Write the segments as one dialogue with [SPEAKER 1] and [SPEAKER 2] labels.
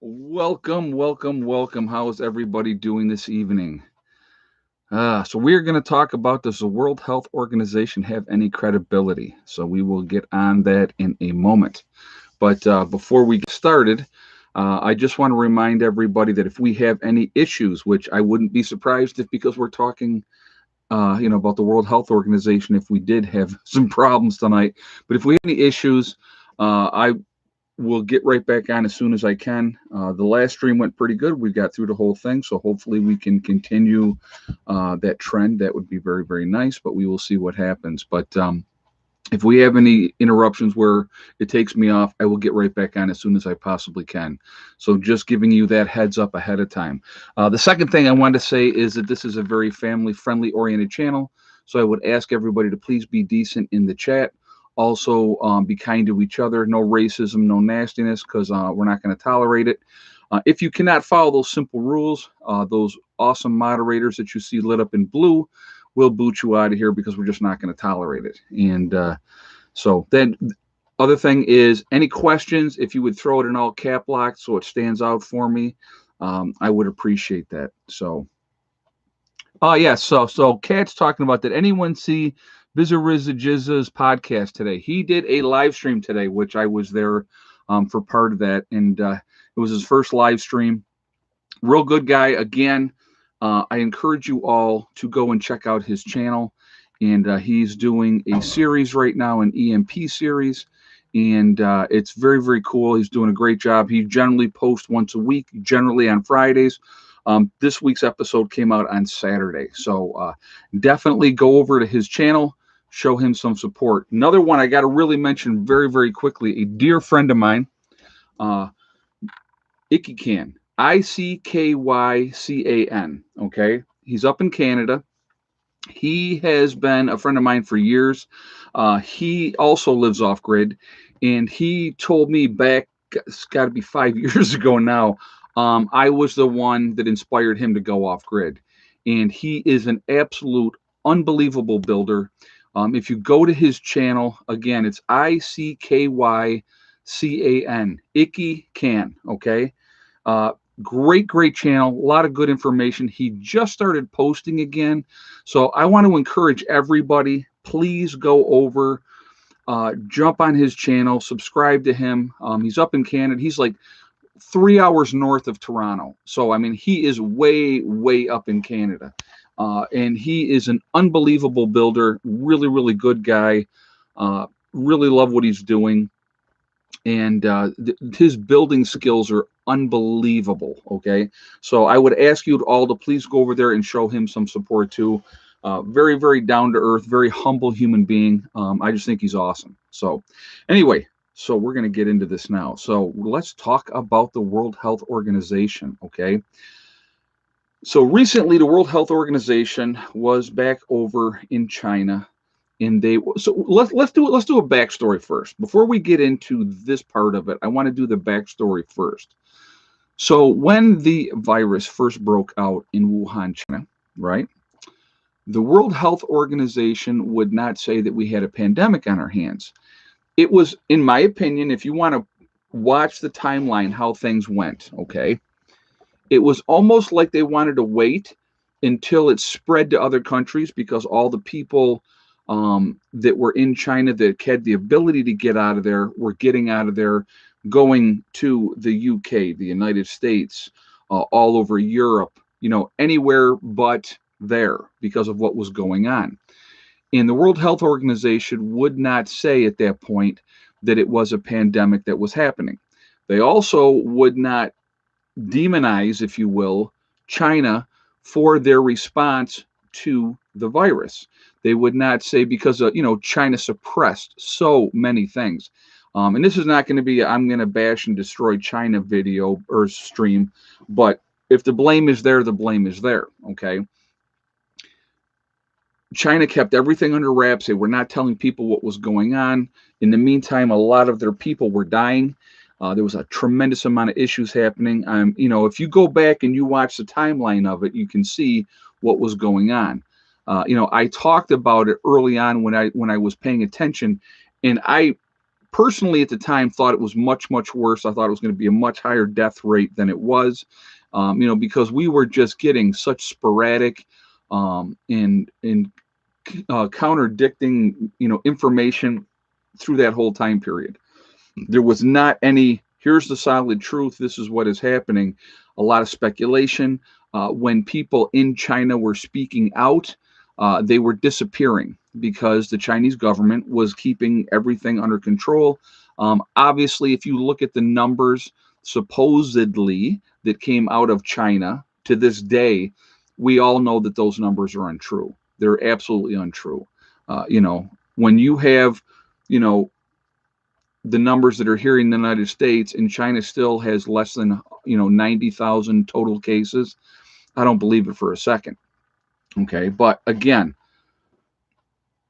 [SPEAKER 1] Welcome, welcome, welcome. How is everybody doing this evening? So we're going to talk about, does the World Health Organization have any credibility? So we will get on that in a moment. But before we get started, I just want to remind everybody that if we have any issues, which I wouldn't be surprised if, because we're talking, about the World Health Organization, if we did have some problems tonight. But if we have any issues, I we'll get right back on as soon as I can. The last stream went pretty good. We got through the whole thing, so hopefully we can continue that trend. That would be very, very nice, but we will see what happens. But if we have any interruptions where it takes me off, I will get right back on as soon as I possibly can. So just giving you that heads up ahead of time. The second thing I wanted to say is that this is a very family-friendly oriented channel, so I would ask everybody to please be decent in the chat. Also, be kind to each other. No racism, no nastiness, because we're not going to tolerate it. If you cannot follow those simple rules, those awesome moderators that you see lit up in blue will boot you out of here, because we're just not going to tolerate it. And so then, other thing is, any questions, if you would throw it in all cap lock so it stands out for me, I would appreciate that. So, yeah. So Kat's talking about, did anyone see Bizarrizajizza's podcast today? He did a live stream today, which I was there for part of that, and it was his first live stream. Real good guy. Again, I encourage you all to go and check out his channel, and he's doing a series right now, an EMP series, and it's very, very cool. He's doing a great job. He generally posts once a week, generally on Fridays. This week's episode came out on Saturday, so definitely go over to his channel, show him some support. Another one I got to really mention very, very quickly, a dear friend of mine, Ickycan, Ickycan. Okay, he's up in Canada. He has been a friend of mine for years. He also lives off grid, and he told me back, it's got to be 5 years ago now, I was the one that inspired him to go off grid. And he is an absolute unbelievable builder. If you go to his channel, again, it's Ickycan, Icky Can, okay? Great channel, a lot of good information. He just started posting again. So I want to encourage everybody, please go over, jump on his channel, subscribe to him. He's up in Canada. He's like 3 hours north of Toronto. So, I mean, he is way, way up in Canada. And he is an unbelievable builder, really, really good guy. Really love what he's doing. And his building skills are unbelievable. Okay, so I would ask you all to please go over there and show him some support too. Very, very down to earth, very humble human being. I just think he's awesome. So anyway, so we're going to get into this now. So let's talk about the World Health Organization. Okay, so recently the World Health Organization was back over in China. And let's do a backstory first. Before we get into this part of it, I want to do the backstory first. So when the virus first broke out in Wuhan, China, right? The World Health Organization would not say that we had a pandemic on our hands. It was, in my opinion, if you want to watch the timeline, how things went, okay? It was almost like they wanted to wait until it spread to other countries, because all the people that were in China that had the ability to get out of there were getting out of there, going to the UK, the United States, all over Europe, anywhere but there, because of what was going on. And the World Health Organization would not say at that point that it was a pandemic that was happening. They also would not demonize, if you will, China for their response to the virus. They would not say, because China suppressed so many things. And this is not going to be I'm going to bash and destroy China video or stream, but if the blame is there, the blame is there. Okay. China kept everything under wraps. They were not telling people what was going on. In the meantime, a lot of their people were dying. There was a tremendous amount of issues happening. If you go back and you watch the timeline of it, you can see what was going on. I talked about it early on when I was paying attention, and I personally at the time thought it was much, much worse. I thought it was going to be a much higher death rate than it was, because we were just getting such sporadic and contradicting, information through that whole time period. There was not any, here's the solid truth, this is what is happening. A lot of speculation. When people in China were speaking out, they were disappearing because the Chinese government was keeping everything under control. Obviously, if you look at the numbers supposedly that came out of China to this day, we all know that those numbers are untrue. They're absolutely untrue. When you have, the numbers that are here in the United States, and China still has less than 90,000 total cases, I don't believe it for a second. Okay, but again,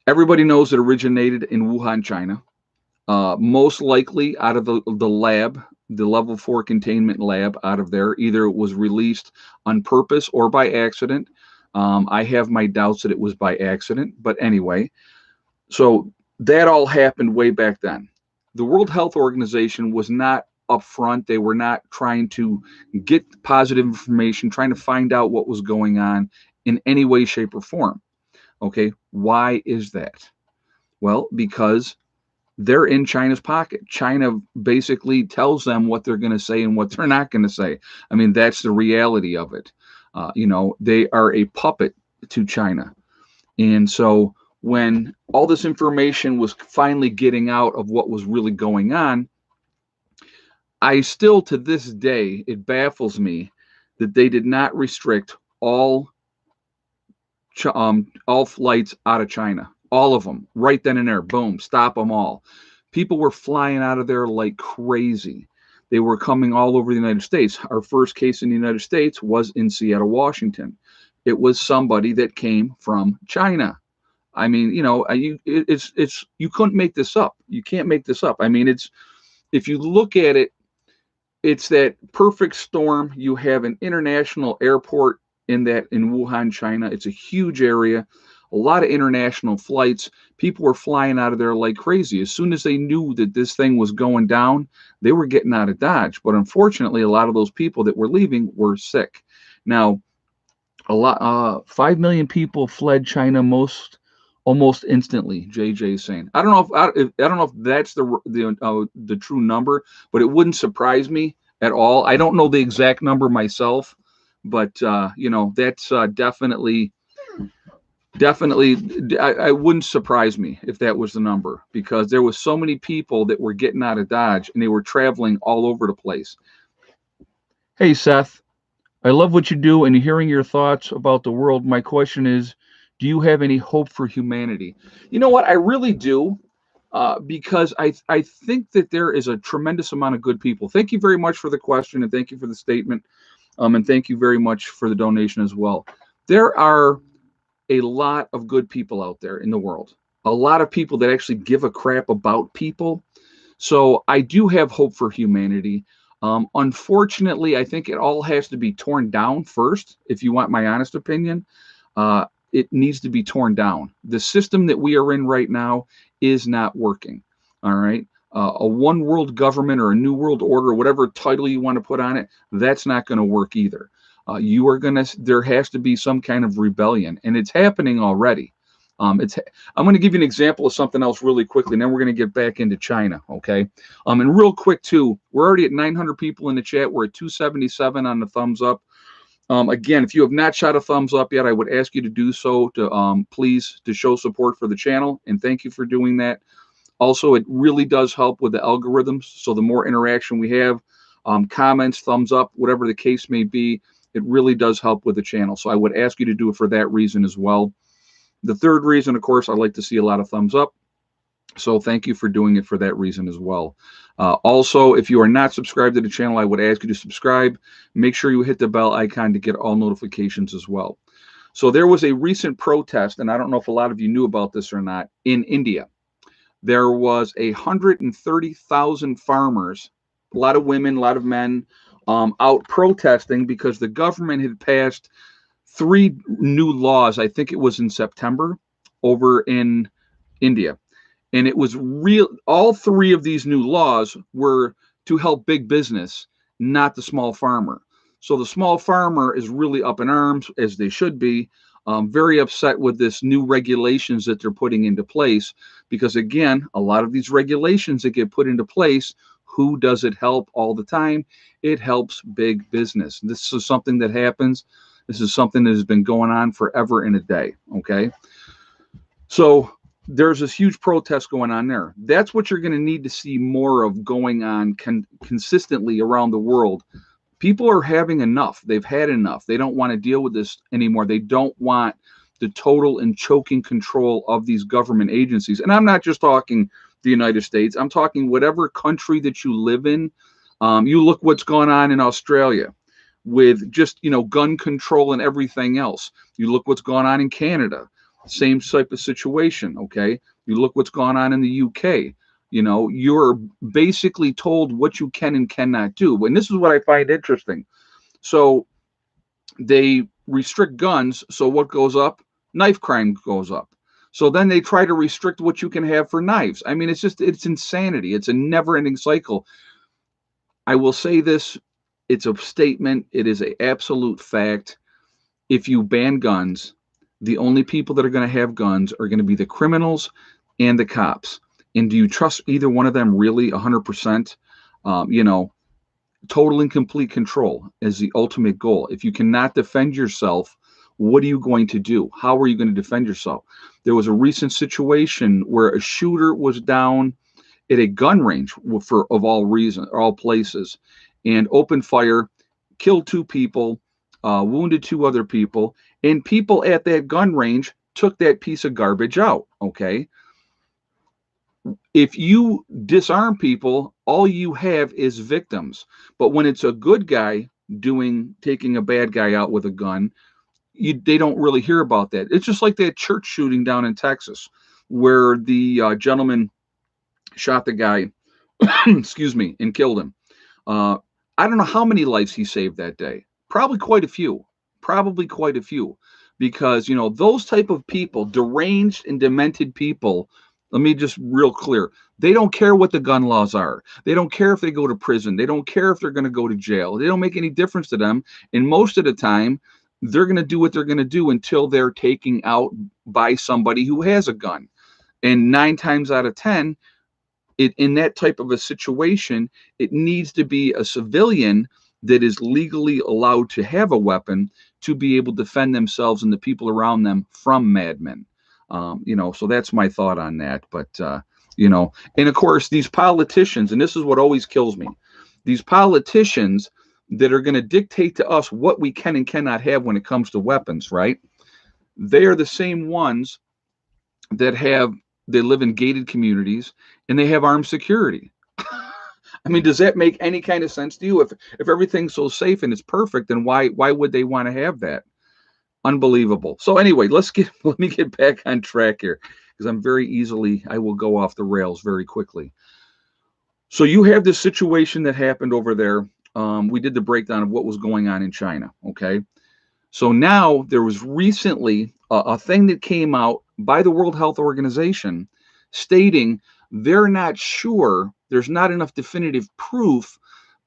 [SPEAKER 1] everybody knows it originated in Wuhan, China. Most likely out of the lab, the level 4 containment lab out of there. Either it was released on purpose or by accident. I have my doubts that it was by accident, but anyway. So that all happened way back then. The World Health Organization was not upfront. They were not trying to get positive information, trying to find out what was going on in any way, shape, or form. Okay, why is that? Well, because they're in China's pocket. China basically tells them what they're going to say and what they're not going to say. I mean, that's the reality of it. They are a puppet to China. And so when all this information was finally getting out of what was really going on, I still, to this day, it baffles me that they did not restrict all flights out of China. All of them, right then and there, boom, stop them all. People were flying out of there like crazy. They were coming all over the United States. Our first case in the United States was in Seattle, Washington. It was somebody that came from China. I mean, you couldn't make this up. You can't make this up. I mean, if you look at it, it's that perfect storm. You have an international airport in Wuhan, China. It's a huge area, a lot of international flights. People were flying out of there like crazy. As soon as they knew that this thing was going down, they were getting out of Dodge. But unfortunately, a lot of those people that were leaving were sick. Now, 5 million people fled China almost instantly. JJ is saying, I don't know if that's the true number, but it wouldn't surprise me at all. I don't know the exact number myself, but that's definitely. I wouldn't surprise me if that was the number, because there was so many people that were getting out of Dodge and they were traveling all over the place. Hey, Seth. I love what you do and hearing your thoughts about the world. My question is, do you have any hope for humanity? You know what? I really do, because I think that there is a tremendous amount of good people. Thank you very much for the question, and thank you for the statement, and thank you very much for the donation as well. There are a lot of good people out there in the world, a lot of people that actually give a crap about people. So I do have hope for humanity. Unfortunately, I think it all has to be torn down first. If you want my honest opinion, it needs to be torn down. The system that we are in right now is not working. All right. A one world government or a new world order, whatever title you want to put on it, that's not going to work either. There has to be some kind of rebellion, and it's happening already. I'm going to give you an example of something else really quickly, and then we're going to get back into China, okay? And real quick, too, we're already at 900 people in the chat. We're at 277 on the thumbs up. Again, if you have not shot a thumbs up yet, I would ask you to do so to please to show support for the channel, and thank you for doing that. Also, it really does help with the algorithms, so the more interaction we have, comments, thumbs up, whatever the case may be, it really does help with the channel. So I would ask you to do it for that reason as well. The third reason, of course, I'd like to see a lot of thumbs up. So thank you for doing it for that reason as well. Also, if you are not subscribed to the channel, I would ask you to subscribe. Make sure you hit the bell icon to get all notifications as well. So there was a recent protest, and I don't know if a lot of you knew about this or not, in India. There was 130,000 farmers, a lot of women, a lot of men, out protesting because the government had passed 3 new laws. I think it was in September over in India. And it was real. All three of these new laws were to help big business, not the small farmer. So the small farmer is really up in arms, as they should be, very upset with this new regulations that they're putting into place. Because again, a lot of these regulations that get put into place, who does it help all the time? It helps big business. This is something that happens. This is something that has been going on forever and a day. Okay. So there's this huge protest going on there. That's what you're going to need to see more of going on consistently around the world. People are having enough. They've had enough. They don't want to deal with this anymore. They don't want the total and choking control of these government agencies. And I'm not just talking the United States. I'm talking whatever country that you live in. You look what's going on in Australia with just, gun control and everything else. You look what's going on in Canada. Same type of situation. Okay. You look what's going on in the UK. You're basically told what you can and cannot do. And this is what I find interesting. So they restrict guns. So what goes up? Knife crime goes up. So then they try to restrict what you can have for knives. I mean, it's insanity. It's a never ending cycle. I will say this. It's a statement. It is an absolute fact. If you ban guns, the only people that are going to have guns are going to be the criminals and the cops. And do you trust either one of them really 100%? Total and complete control is the ultimate goal. If you cannot defend yourself, what are you going to do? How are you going to defend yourself? There was a recent situation where a shooter was down at a gun range of all places, and opened fire, killed 2 people, wounded 2 other people, and people at that gun range took that piece of garbage out. Okay. If you disarm people, all you have is victims. But when it's a good guy taking a bad guy out with a gun, they don't really hear about that. It's just like that church shooting down in Texas, where the gentleman shot the guy, excuse me, and killed him. I don't know how many lives he saved that day. Probably quite a few. Because those type of people, deranged and demented people. Let me just real clear. They don't care what the gun laws are. They don't care if they go to prison. They don't care if they're going to go to jail. They don't make any difference to them. And most of the time, they're going to do what they're going to do until they're taken out by somebody who has a gun. And 9 times out of 10, in that type of a situation, it needs to be a civilian that is legally allowed to have a weapon to be able to defend themselves and the people around them from madmen. So that's my thought on that. But, and of course, these politicians, and this is what always kills me, these politicians that are going to dictate to us what we can and cannot have when it comes to weapons, right? They are the same ones that they live in gated communities and they have armed security. I mean, does that make any kind of sense to you? If everything's so safe and it's perfect, then why would they want to have that? Unbelievable. So anyway, let me get back on track here, because I will go off the rails very quickly. So you have this situation that happened over there. We did the breakdown of what was going on in China. Okay. So now there was recently a thing that came out by the World Health Organization stating they're not sure, there's not enough definitive proof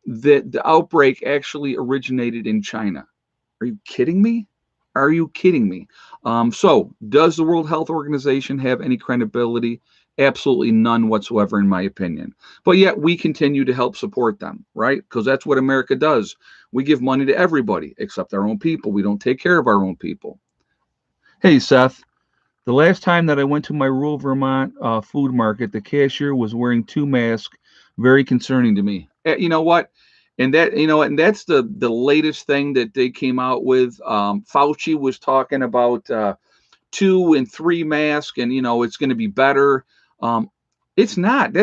[SPEAKER 1] that the outbreak actually originated in China. Are you kidding me? So does the World Health Organization have any credibility? Absolutely none whatsoever, in my opinion. But yet we continue to help support them, right? Because that's what America does. We give money to everybody except our own people. We don't take care of our own people. Hey, Seth. The last time that I went to my rural Vermont food market, the cashier was wearing 2 masks. Very concerning to me. You know what? And that's the latest thing that they came out with. Fauci was talking about 2 and 3 masks, and it's going to be better. It's not.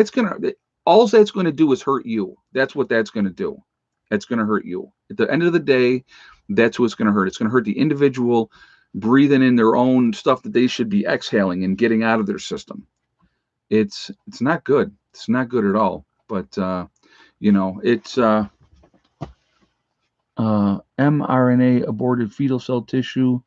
[SPEAKER 1] All that's going to do is hurt you. That's what that's going to do. It's going to hurt you. At the end of the day, that's what's going to hurt. It's going to hurt the individual breathing in their own stuff that they should be exhaling and getting out of their system. It's not good. It's not good at all. But it's mRNA, aborted fetal cell tissue,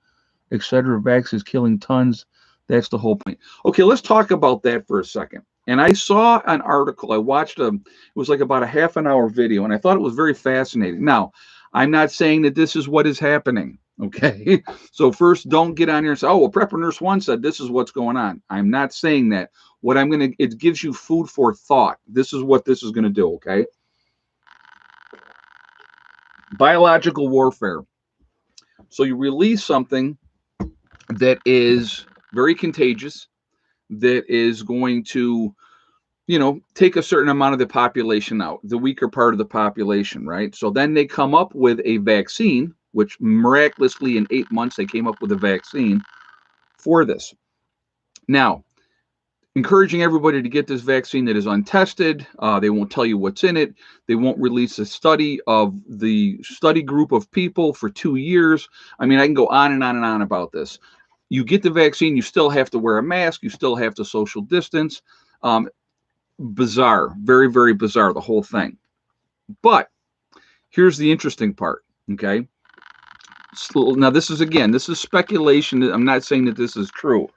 [SPEAKER 1] etc. Vax is killing tons. That's the whole point. Okay, let's talk about that for a second. And I saw an article. I watched it was like about a half an hour video, and I thought it was very fascinating. Now, I'm not saying that this is what is happening. Okay. So first, don't get on here and say, oh, well, Prepper Nurse One said this is what's going on. I'm not saying that. What I'm gonna it gives you food for thought. This is what this is gonna do, okay? Biological warfare. So you release something that is very contagious, that is going to, take a certain amount of the population out, the weaker part of the population, right? So then they come up with a vaccine, which miraculously in 8 months they came up with a vaccine for this. Now, encouraging everybody to get this vaccine that is untested. They won't tell you what's in it. They won't release a study of the study group of people for 2 years. I mean, I can go on and on and on about this. You get the vaccine, you still have to wear a mask. You still have to social distance. Bizarre, very, very bizarre, the whole thing. But here's the interesting part, okay? So, now, this is speculation. I'm not saying that this is true.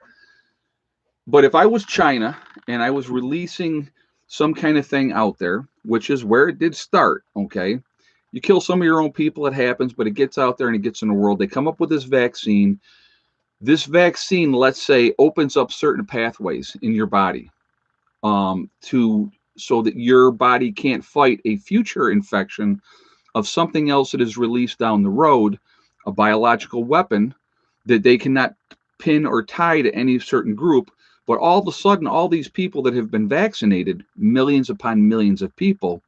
[SPEAKER 1] But if I was China and I was releasing some kind of thing out there, which is where it did start, okay? You kill some of your own people, it happens, but it gets out there and it gets in the world. They come up with this vaccine. This vaccine, let's say, opens up certain pathways in your body so that your body can't fight a future infection of something else that is released down the road, a biological weapon that they cannot pin or tie to any certain group. But all of a sudden, all these people that have been vaccinated, millions upon millions of people,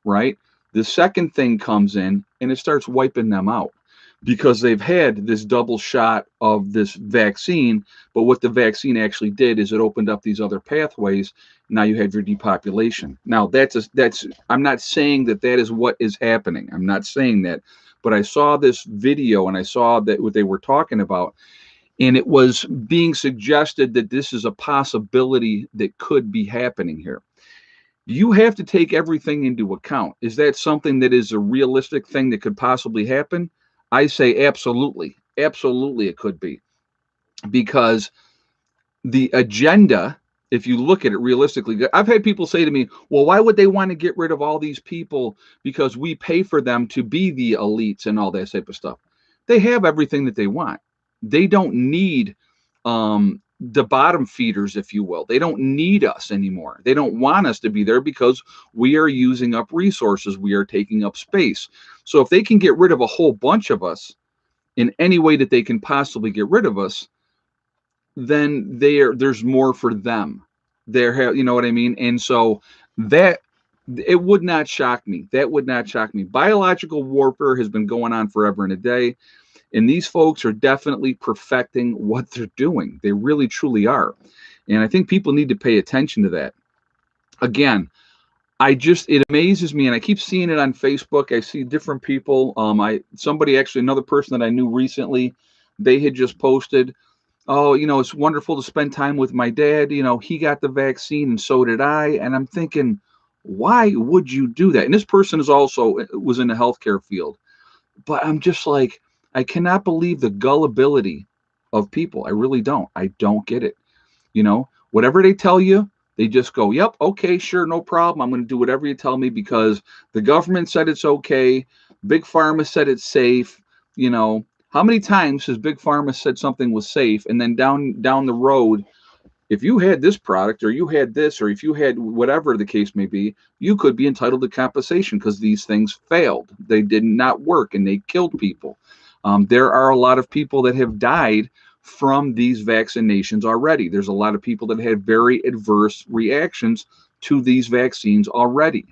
[SPEAKER 1] right? The second thing comes in and it starts wiping them out because they've had this double shot of this vaccine. But what the vaccine actually did is it opened up these other pathways. Now you have your depopulation. Now I'm not saying that is what is happening. I'm not saying that. But I saw this video and I saw that what they were talking about. And it was being suggested that this is a possibility that could be happening here. You have to take everything into account. Is that something that is a realistic thing that could possibly happen? I say absolutely. Absolutely it could be. Because the agenda, if you look at it realistically, I've had people say to me, well, why would they want to get rid of all these people because we pay for them to be the elites and all that type of stuff? They have everything that they want. They don't need the bottom feeders, if you will. They don't need us anymore. They don't want us to be there because we are using up resources. We are taking up space. So if they can get rid of a whole bunch of us in any way that they can possibly get rid of us, then there's more for them. You know what I mean? And so that it would not shock me. That would not shock me. Biological warfare has been going on forever and a day. And these folks are definitely perfecting what they're doing. They really, truly are. And I think people need to pay attention to that. Again, it amazes me, and I keep seeing it on Facebook. I see different people. Another person that I knew recently, they had just posted, oh, it's wonderful to spend time with my dad. He got the vaccine and so did I. And I'm thinking, why would you do that? And this person was in the healthcare field. But I'm just like, I cannot believe the gullibility of people. I really don't. I don't get it. Whatever they tell you, they just go, yep, okay, sure, no problem. I'm going to do whatever you tell me because the government said it's okay. Big Pharma said it's safe. How many times has Big Pharma said something was safe and then down the road, if you had this product or you had this or if you had whatever the case may be, you could be entitled to compensation because these things failed. They did not work and they killed people. There are a lot of people that have died from these vaccinations already. There's a lot of people that had very adverse reactions to these vaccines already.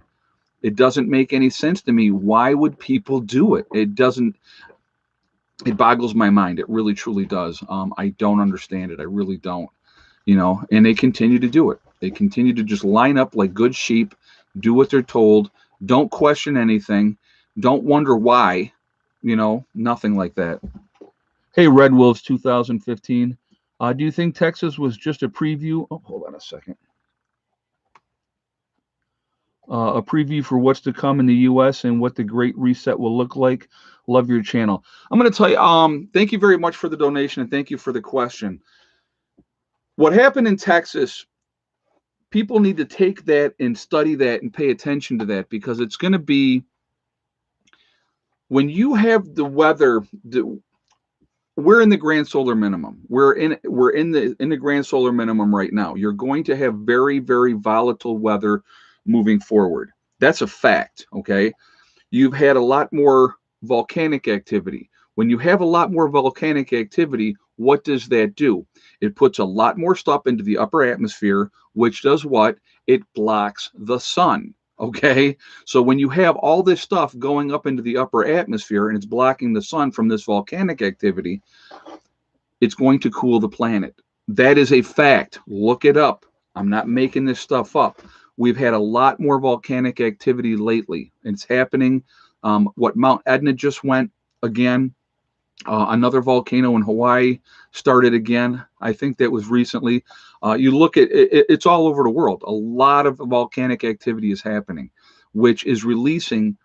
[SPEAKER 1] It doesn't make any sense to me. Why would people do it? It boggles my mind. It really, truly does. I don't understand it. I really don't. And they continue to do it. They continue to just line up like good sheep, do what they're told, don't question anything, don't wonder why, nothing like that. Hey, Red Wolves 2015. Do you think Texas was just a preview? Oh, hold on a second. A preview for what's to come in the U.S. and what the Great Reset will look like. Love your channel. I'm going to tell you, thank you very much for the donation and thank you for the question. What happened in Texas, people need to take that and study that and pay attention to that, because it's going to be, when you have the weather, we're in the grand solar minimum. We're in the grand solar minimum right now. You're going to have very, very volatile weather moving forward. That's a fact, okay? You've had a lot more volcanic activity. When you have a lot more volcanic activity, what does that do? It puts a lot more stuff into the upper atmosphere, which does what? It blocks the sun. Okay. So when you have all this stuff going up into the upper atmosphere and it's blocking the sun from this volcanic activity, it's going to cool the planet. That is a fact. Look it up. I'm not making this stuff up. We've had a lot more volcanic activity lately. It's happening. What Mount Etna just went again. Another volcano in Hawaii started again. I think that was recently. You look at it, it's all over the world. A lot of volcanic activity is happening, which is releasing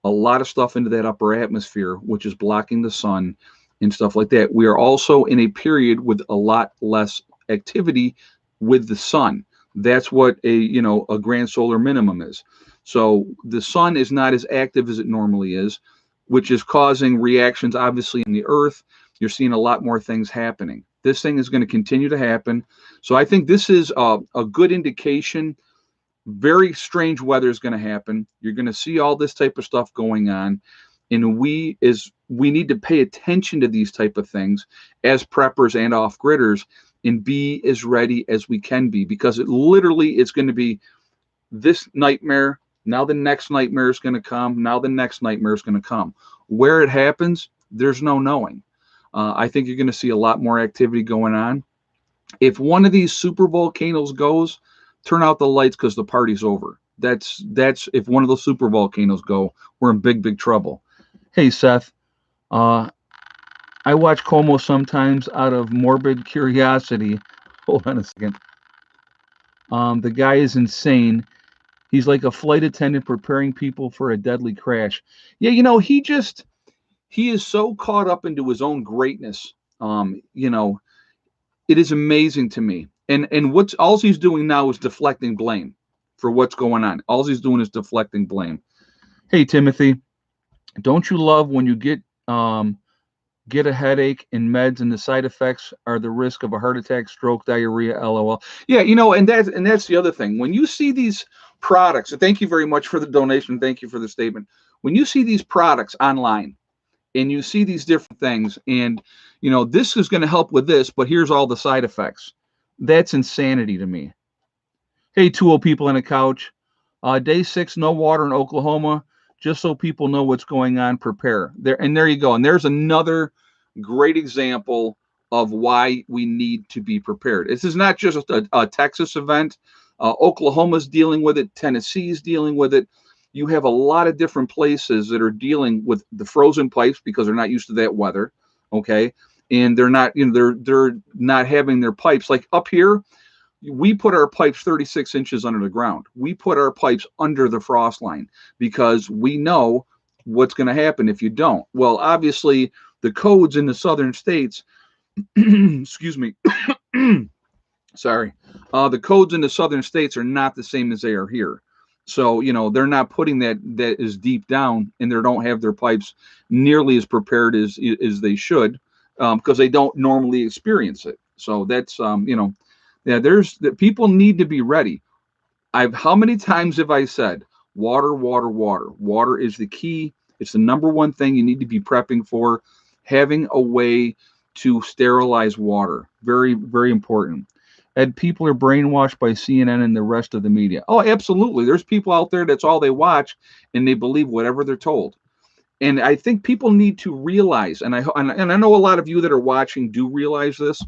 [SPEAKER 1] a lot of stuff into that upper atmosphere, which is blocking the sun and stuff like that. We are also in a period with a lot less activity with the sun. That's what a grand solar minimum is. So the sun is not as active as it normally is, which is causing reactions, obviously, in the earth. You're seeing a lot more things happening. This thing is going to continue to happen. So I think this is a good indication. Very strange weather is going to happen. You're going to see all this type of stuff going on. And we need to pay attention to these type of things as preppers and off-gridders, and be as ready as we can be, because it literally is going to be this nightmare. Now the next nightmare is going to come. Now the next nightmare is going to come. Where it happens, there's no knowing. I think you're going to see a lot more activity going on. If one of these super volcanoes goes, turn out the lights, because the party's over. That's if one of those super volcanoes go, we're in big, big trouble. Hey, Seth. I watch Como sometimes out of morbid curiosity. Hold on a second. The guy is insane. He's like a flight attendant preparing people for a deadly crash. Yeah, he is so caught up into his own greatness. It is amazing to me. And what's all he's doing now is deflecting blame for what's going on. All he's doing is deflecting blame. Hey, Timothy, don't you love when you get a headache and meds, and the side effects are the risk of a heart attack, stroke, diarrhea, LOL. Yeah, and that's the other thing. When you see these products, and thank you very much for the donation, thank you for the statement. When you see these products online and you see these different things, and this is going to help with this, but here's all the side effects. That's insanity to me. Hey, 2 people on a couch. Day 6, no water in Oklahoma. Just so people know what's going on, prepare. There you go. And there's another great example of why we need to be prepared. This is not just a Texas event. Oklahoma's dealing with it. Tennessee's dealing with it. You have a lot of different places that are dealing with the frozen pipes because they're not used to that weather. Okay. And they're not, they're not having their pipes like up here. We put our pipes 36 inches under the ground. We put our pipes under the frost line because we know what's going to happen if you don't. Well, obviously, the codes in the southern states, excuse me, sorry, the codes in the southern states are not the same as they are here. So, they're not putting that is deep down, and they don't have their pipes nearly as prepared as they should, because they don't normally experience it. So that's, yeah, people need to be ready. How many times have I said water, water, water? Water is the key. It's the number one thing you need to be prepping for. Having a way to sterilize water. Very, very important. And people are brainwashed by CNN and the rest of the media. Oh, absolutely. There's people out there that's all they watch, and they believe whatever they're told. And I think people need to realize, and I know a lot of you that are watching do realize this.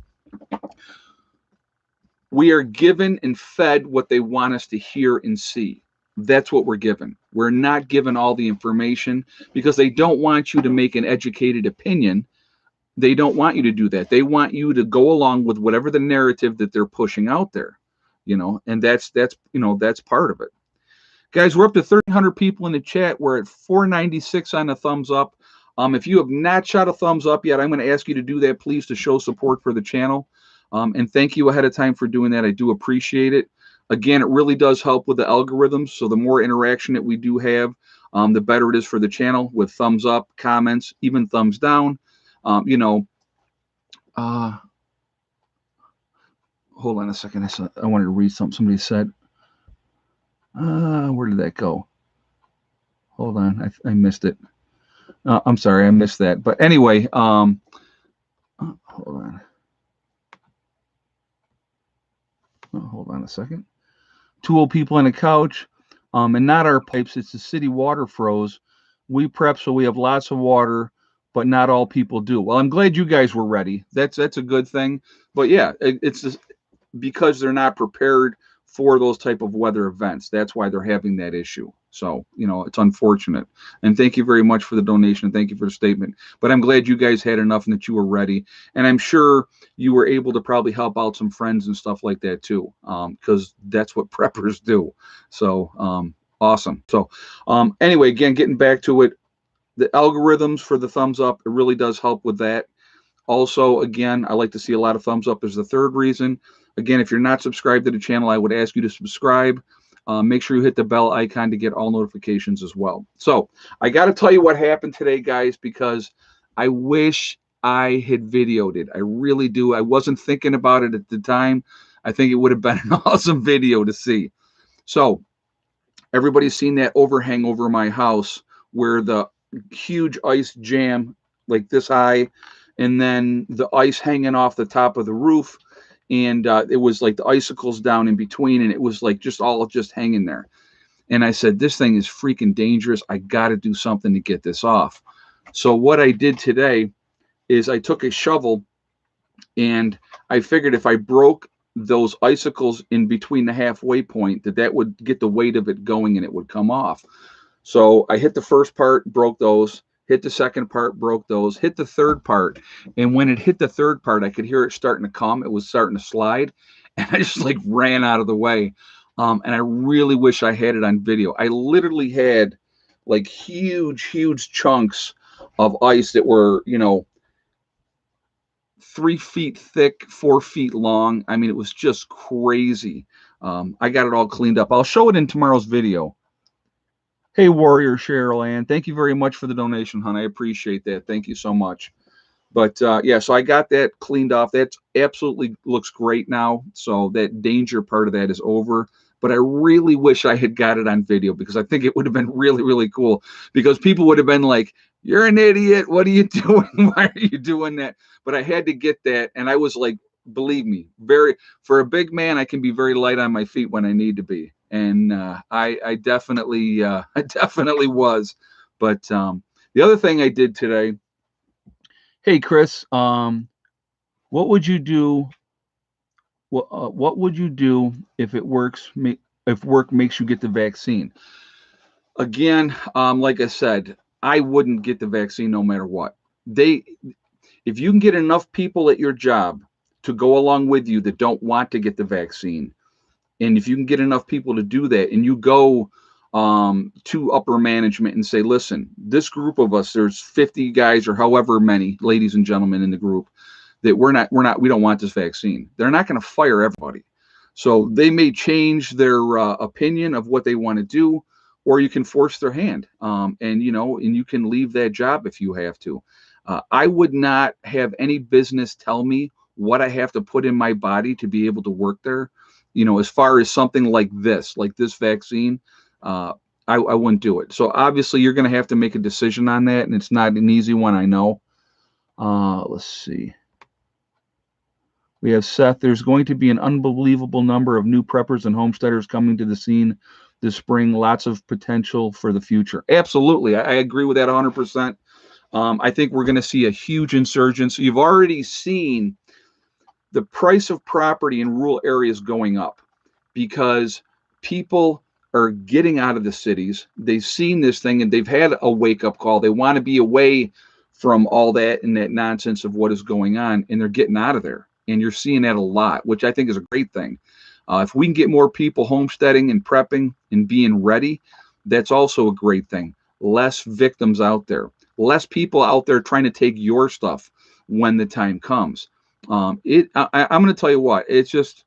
[SPEAKER 1] We are given and fed what they want us to hear and see. That's what we're given. We're not given all the information because they don't want you to make an educated opinion. They don't want you to do that. They want you to go along with whatever the narrative that they're pushing out there, and that's part of it. Guys, we're up to 1,300 people in the chat. We're at 496 on the thumbs up. If you have not shot a thumbs up yet, I'm going to ask you to do that, please, to show support for the channel. And thank you ahead of time for doing that. I do appreciate it. Again, it really does help with the algorithms. So the more interaction that we do have, the better it is for the channel, with thumbs up, comments, even thumbs down. You know, hold on a second. I wanted to read something somebody said. Where did that go? Hold on. I missed it. I'm sorry. I missed that. But anyway, hold on. Hold on a second. Two old people on a couch, and not our pipes. It's the city water froze. We prep, so we have lots of water, but not all people do. Well, I'm glad you guys were ready. That's a good thing. But yeah, it's just because they're not prepared for those type of weather events. That's why they're having that issue. So, you know, it's unfortunate. And thank you very much for the donation. Thank you for the statement. But I'm glad you guys had enough and that you were ready. And I'm sure you were able to probably help out some friends and stuff like that too, because that's what preppers do. So awesome. So anyway, again, getting back to it, the algorithms for the thumbs up, it really does help with that. Also, again, I like to see a lot of thumbs up as the third reason. Again, if you're not subscribed to the channel, I would ask you to subscribe. Make sure you hit the bell icon to get all notifications as well. So I got to tell you what happened today, guys, because I wish I had videoed it. I really do. I wasn't thinking about it at the time. I think it would have been an awesome video to see. So everybody's seen that overhang over my house where the huge ice jam like this high, and then the ice hanging off the top of the roof. And it was like the icicles down in between, and it was like just all just hanging there. And I said, this thing is freaking dangerous. I got to do something to get this off. So what I did today is I took a shovel, and I figured if I broke those icicles in between the halfway point, that would get the weight of it going and it would come off. So I hit the first part, broke those. Hit the second part, broke those, hit the third part. And when it hit the third part, I could hear it starting to come. It was starting to slide. And I just like ran out of the way. And I really wish I had it on video. I literally had like huge chunks of ice that were, you know, 3 feet thick, 4 feet long. I mean, it was just crazy. I got it all cleaned up. I'll show it in tomorrow's video. Hey, Warrior Cheryl Ann, thank you very much for the donation, hon. I appreciate that. Thank you so much. But yeah, so I got that cleaned off. That absolutely looks great now. So that danger part of that is over. But I really wish I had got it on video, because I think it would have been really cool, because people would have been like, you're an idiot. What are you doing? Why are you doing that? But I had to get that. And I was like, believe me, for a big man, I can be very light on my feet when I need to be. And I definitely was. But the other thing I did today, hey Chris, what would you do? What would you do if if work makes you get the vaccine? Again, like I said, I wouldn't get the vaccine no matter what. If you can get enough people at your job to go along with you that don't want to get the vaccine, and if you can get enough people to do that, and you go to upper management and say, listen, this group of us, there's 50 guys or however many ladies and gentlemen in the group, that we don't want this vaccine. They're not going to fire everybody. So they may change their opinion of what they want to do, or you can force their hand. And you can leave that job if you have to. I would not have any business tell me what I have to put in my body to be able to work there. As far as something like this vaccine, I wouldn't do it. So obviously you're going to have to make a decision on that, and it's not an easy one, I know. Let's see. We have Seth. There's going to be an unbelievable number of new preppers and homesteaders coming to the scene this spring. Lots of potential for the future. Absolutely. I agree with that 100%. I think we're going to see a huge insurgence. You've already seen the price of property in rural areas going up because people are getting out of the cities. They've seen this thing and they've had a wake-up call. They want to be away from all that and that nonsense of what is going on, and they're getting out of there. And you're seeing that a lot, which I think is a great thing. If we can get more people homesteading and prepping and being ready, that's also a great thing. Less victims out there, less people out there trying to take your stuff when the time comes. I'm going to tell you what, it's just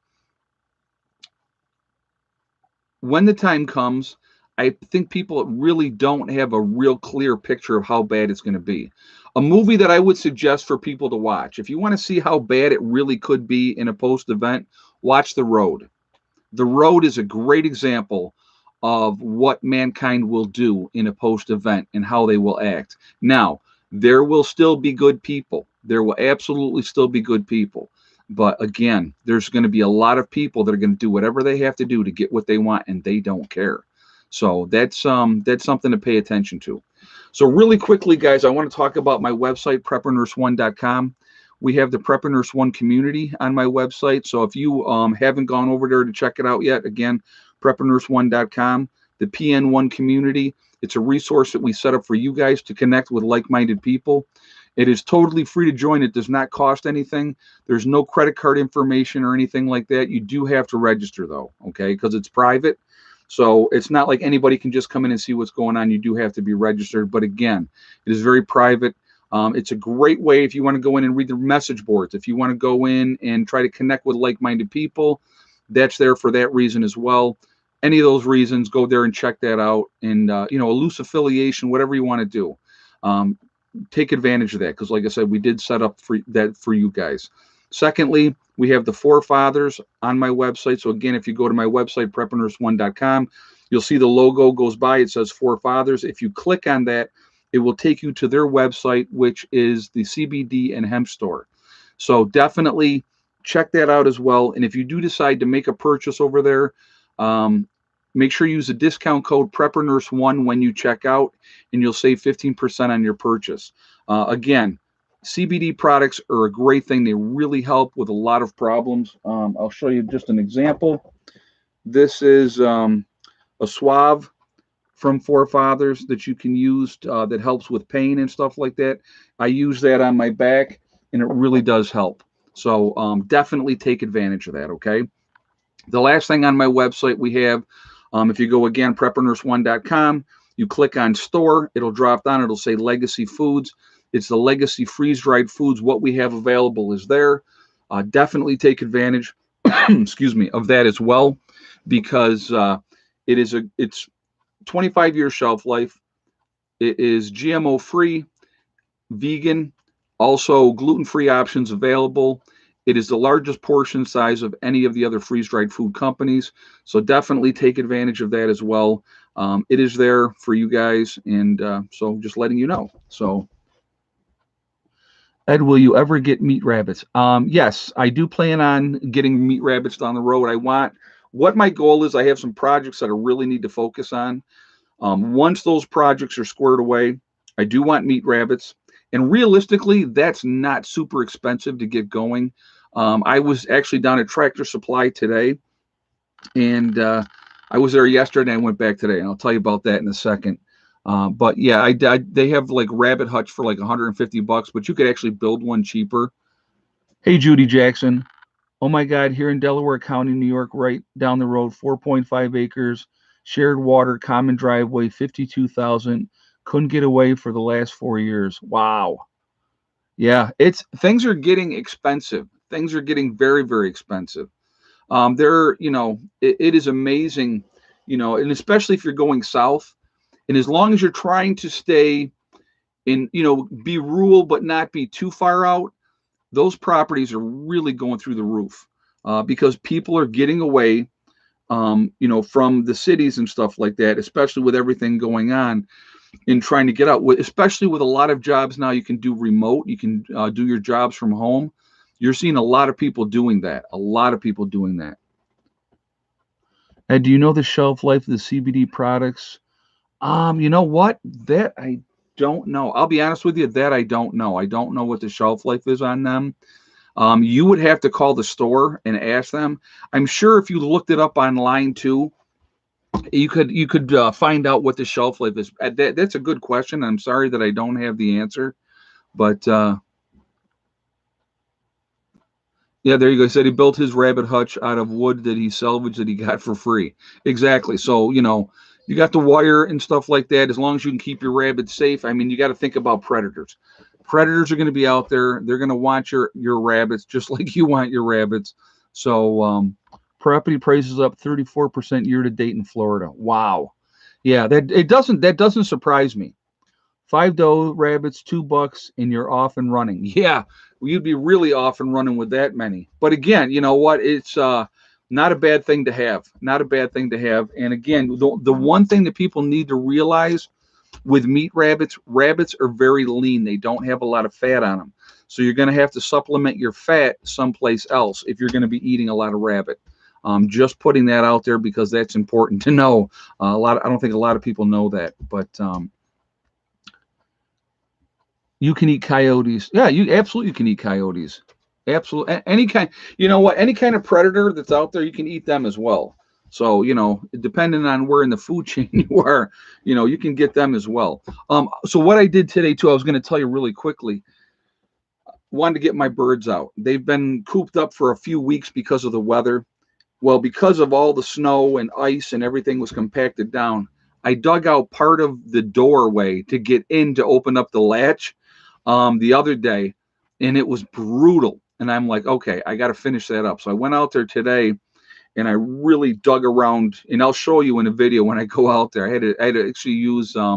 [SPEAKER 1] when the time comes, I think people really don't have a real clear picture of how bad it's going to be. A movie that I would suggest for people to watch, if you want to see how bad it really could be in a post event, watch The Road. The Road is a great example of what mankind will do in a post event and how they will act. Now, there will still be good people. There will absolutely still be good people. But again, there's going to be a lot of people that are going to do whatever they have to do to get what they want, and they don't care. So that's something to pay attention to. So really quickly, guys, I want to talk about my website, preppernurse1.com. We have the Prepper Nurse One community on my website. So if you haven't gone over there to check it out yet, again, preppernurse1.com, the PN1 community. It's a resource that we set up for you guys to connect with like-minded people. It is totally free to join. It does not cost anything. There's no credit card information or anything like that. You do have to register, though, okay, because it's private. So it's not like anybody can just come in and see what's going on. You do have to be registered. But again, it is very private. It's a great way if you want to go in and read the message boards. If you want to go in and try to connect with like-minded people, that's there for that reason as well. Any of those reasons, go there and check that out. And, a loose affiliation, whatever you want to do, take advantage of that. Because like I said, we did set up for that for you guys. Secondly, we have the forefathers on my website. So again, if you go to my website, preppernurse1.com, you'll see the logo goes by. It says forefathers. If you click on that, it will take you to their website, which is the CBD and hemp store. So definitely check that out as well. And if you do decide to make a purchase over there, make sure you use the discount code PrepperNurse1 when you check out, and you'll save 15% on your purchase. Again, CBD products are a great thing. They really help with a lot of problems. I'll show you just an example. This is a Suave from Forefathers that you can use that helps with pain and stuff like that. I use that on my back, and it really does help. So definitely take advantage of that, okay? The last thing on my website we have, if you go again, preppernurse1.com, you click on store, it'll drop down, it'll say Legacy Foods. It's the Legacy freeze-dried foods. What we have available is there. Definitely take advantage, excuse me, of that as well, because it's 25-year shelf life. It is GMO free, vegan, also gluten-free options available. It is the largest portion size of any of the other freeze-dried food companies. So definitely take advantage of that as well. It is there for you guys. And so just letting you know. So Ed, will you ever get meat rabbits? Yes, I do plan on getting meat rabbits down the road. What my goal is, I have some projects that I really need to focus on. Once those projects are squared away, I do want meat rabbits. And realistically, that's not super expensive to get going. I was actually down at Tractor Supply today, and I was there yesterday, and I went back today, and I'll tell you about that in a second. But yeah, they have like rabbit hutch for like $150, but you could actually build one cheaper. Hey, Judy Jackson. Oh my God, here in Delaware County, New York, right down the road, 4.5 acres, shared water, common driveway, 52,000. Couldn't get away for the last 4 years. Wow. Yeah, things are getting expensive. Things are getting very, very expensive. It is amazing, and especially if you're going south, and as long as you're trying to stay in, be rural but not be too far out, those properties are really going through the roof because people are getting away, from the cities and stuff like that, especially with everything going on and trying to get out. Especially with a lot of jobs now, you can do remote. You can do your jobs from home. You're seeing a lot of people doing that. A lot of people doing that. And do you know the shelf life of the CBD products? You know what? That I don't know. I'll be honest with you, that I don't know. I don't know what the shelf life is on them. You would have to call the store and ask them. I'm sure if you looked it up online too, you could find out what the shelf life is. That's a good question. I'm sorry that I don't have the answer, but yeah, there you go. He said he built his rabbit hutch out of wood that he salvaged that he got for free. Exactly. So you got the wire and stuff like that. As long as you can keep your rabbits safe. I mean, you got to think about predators. Predators are going to be out there. They're going to want your rabbits just like you want your rabbits. So property prices up 34% year to date in Florida. Wow. Yeah, that doesn't surprise me. 5 doe rabbits, $2, and you're off and running. Yeah, you'd be really off and running with that many. But again, you know what? It's not a bad thing to have. Not a bad thing to have. And again, the one thing that people need to realize with meat rabbits, rabbits are very lean. They don't have a lot of fat on them. So you're going to have to supplement your fat someplace else if you're going to be eating a lot of rabbit. Just putting that out there because that's important to know. I don't think a lot of people know that, but you can eat coyotes. Yeah, you absolutely can eat coyotes. Absolutely, any kind. You know what? Any kind of predator that's out there, you can eat them as well. So depending on where in the food chain you are, you can get them as well. So what I did today too, I was going to tell you really quickly. Wanted to get my birds out. They've been cooped up for a few weeks because of the weather. Well, because of all the snow and ice and everything was compacted down, I dug out part of the doorway to get in to open up the latch the other day, and it was brutal. And I'm like, okay, I got to finish that up. So I went out there today, and I really dug around, and I'll show you in a video when I go out there. I had to actually use I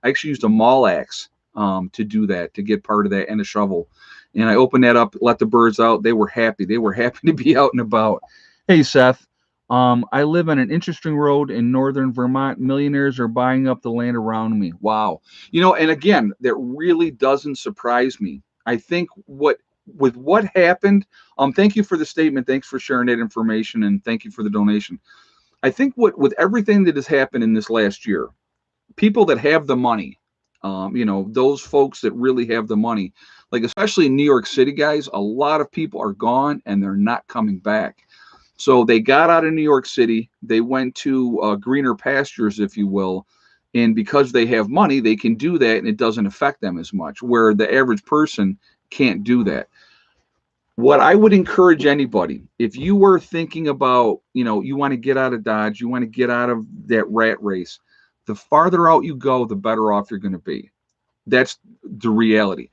[SPEAKER 1] actually used a mall axe to do that, to get part of that, and a shovel. And I opened that up, let the birds out. They were happy. They were happy to be out and about. Hey, Seth. I live on an interesting road in northern Vermont. Millionaires are buying up the land around me. Wow. And again, that really doesn't surprise me. I think with what happened, thank you for the statement. Thanks for sharing that information, and thank you for the donation. I think with everything that has happened in this last year, people that have the money, those folks that really have the money, like especially in New York City, guys, a lot of people are gone and they're not coming back. So they got out of New York City, they went to greener pastures, if you will, and because they have money, they can do that, and it doesn't affect them as much, where the average person can't do that. What I would encourage anybody, if you were thinking about, you want to get out of Dodge, you want to get out of that rat race, the farther out you go, the better off you're going to be. That's the reality.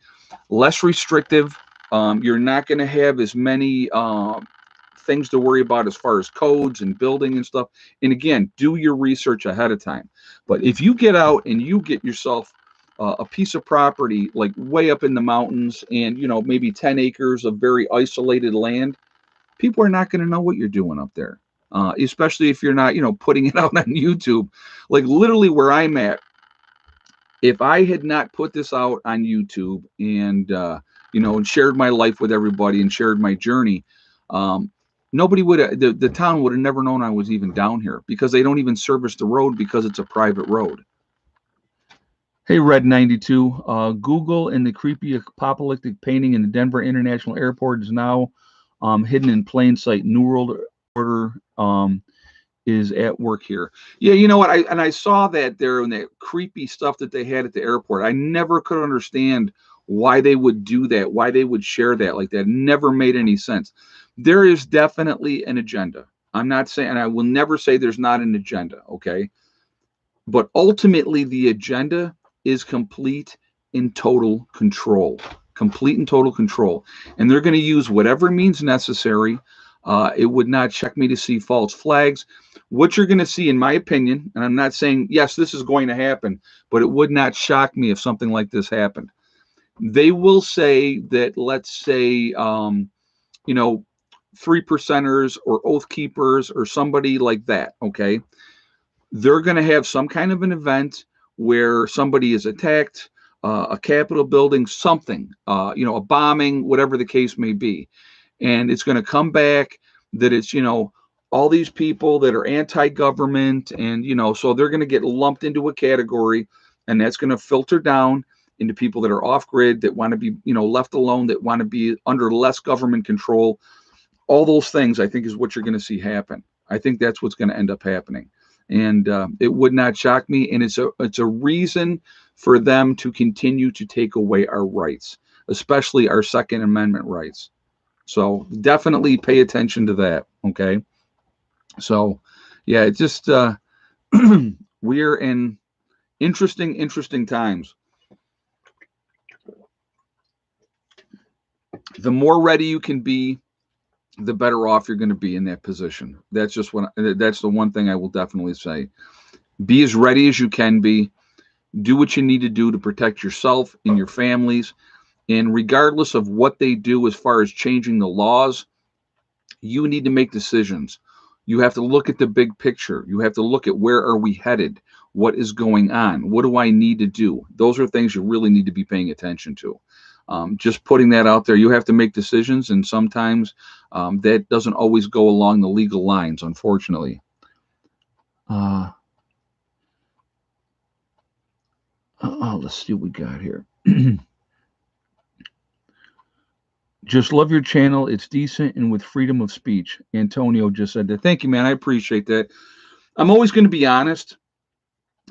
[SPEAKER 1] Less restrictive. You're not going to have as many things to worry about as far as codes and building and stuff. And again, do your research ahead of time. But if you get out and you get yourself a piece of property like way up in the mountains, and maybe 10 acres of very isolated land, people are not going to know what you're doing up there, especially if you're not putting it out on YouTube. Like literally where I'm at, if I had not put this out on YouTube and and shared my life with everybody and shared my journey, nobody would the town would have never known I was even down here, because they don't even service the road because it's a private road. Hey, Red 92. Google and the creepy apocalyptic painting in the Denver International Airport is now hidden in plain sight. New World Order is at work here. Yeah, you know what? I saw that there, and that creepy stuff that they had at the airport. I never could understand why they would do that, why they would share that like that. Never made any sense. There is definitely an agenda. I'm not saying, and I will never say there's not an agenda, okay? But ultimately, the agenda is complete and total control. Complete and total control. And they're going to use whatever means necessary. It would not shock me to see false flags. What you're going to see, in my opinion, and I'm not saying, yes, this is going to happen, but it would not shock me if something like this happened. They will say that, let's say, 3%ers or Oath Keepers or somebody like that, okay? They're going to have some kind of an event where somebody is attacked, a Capitol building, something, a bombing, whatever the case may be. And it's going to come back that it's, all these people that are anti-government, and, so they're going to get lumped into a category, and that's going to filter down into people that are off grid, that want to be, left alone, that want to be under less government control. All those things, I think, is what you're going to see happen. I think that's what's going to end up happening. And it would not shock me. And it's a reason for them to continue to take away our rights, especially our Second Amendment rights. So definitely pay attention to that. Okay. So, yeah, it's just we're in interesting times. The more ready you can be, the better off you're going to be in that position. That's the one thing I will definitely say. Be as ready as you can be. Do what you need to do to protect yourself and your families. And regardless of what they do as far as changing the laws, you need to make decisions. You have to look at the big picture. You have to look at where are we headed? What is going on? What do I need to do? Those are things you really need to be paying attention to. Just putting that out there, you have to make decisions, and sometimes that doesn't always go along the legal lines, unfortunately. Let's see what we got here. Just love your channel. It's decent and with freedom of speech. Antonio just said that. Thank you, man. I appreciate that. I'm always going to be honest.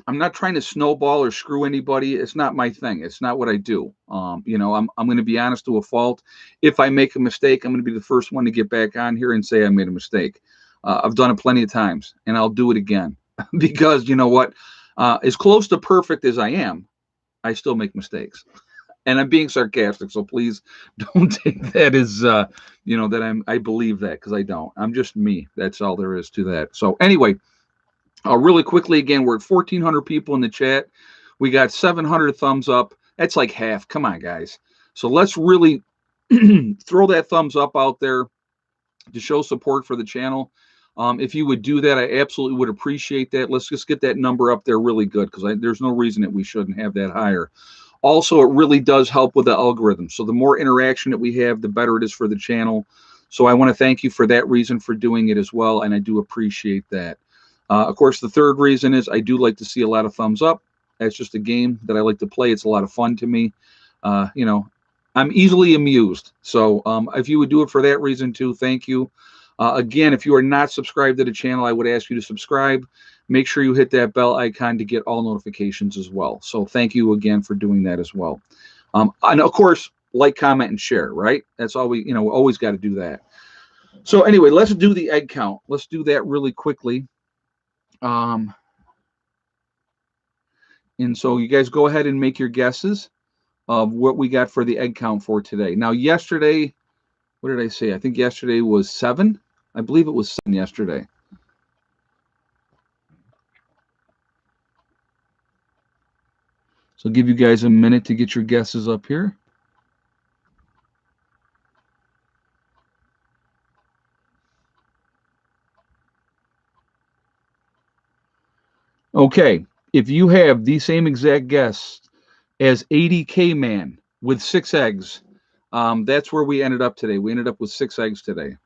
[SPEAKER 1] I'm not trying to snowball or screw anybody. It's not my thing. It's not what I do. I'm going to be honest to a fault. If I make a mistake, I'm going to be the first one to get back on here and say I made a mistake. I've done it plenty of times, and I'll do it again because you know what? As close to perfect as I am, I still make mistakes. And I'm being sarcastic, so please don't take that as that I believe that, because I don't. I'm just me. That's all there is to that. So anyway, really quickly again, we're at 1,400 people in the chat. We got 700 thumbs up. That's like half. Come on, guys. So let's really throw that thumbs up out there to show support for the channel. If you would do that, I absolutely would appreciate that. Let's just get that number up there really good, because there's no reason that we shouldn't have that higher. Also, it really does help with the algorithm. So the more interaction that we have, the better it is for the channel. So I want to thank you for that reason for doing it as well, and I do appreciate that. Of course, the third reason is I do like to see a lot of thumbs up. That's just a game that I like to play. It's a lot of fun to me. I'm easily amused. So if you would do it for that reason too, thank you. Again, if you are not subscribed to the channel, I would ask you to subscribe. Make sure you hit that bell icon to get all notifications as well. So thank you again for doing that as well. And of course, like, comment, and share, right? That's all we always got to do that. So anyway, let's do the egg count. Let's do that really quickly. And so you guys go ahead and make your guesses of what we got for the egg count for today. Now, yesterday, what did I say? I think yesterday was 7. I believe it was 7 yesterday. So I'll give you guys a minute to get your guesses up here. Okay, if you have the same exact guess as 80K Man with 6 eggs, that's where we ended up today. We ended up with 6 eggs today.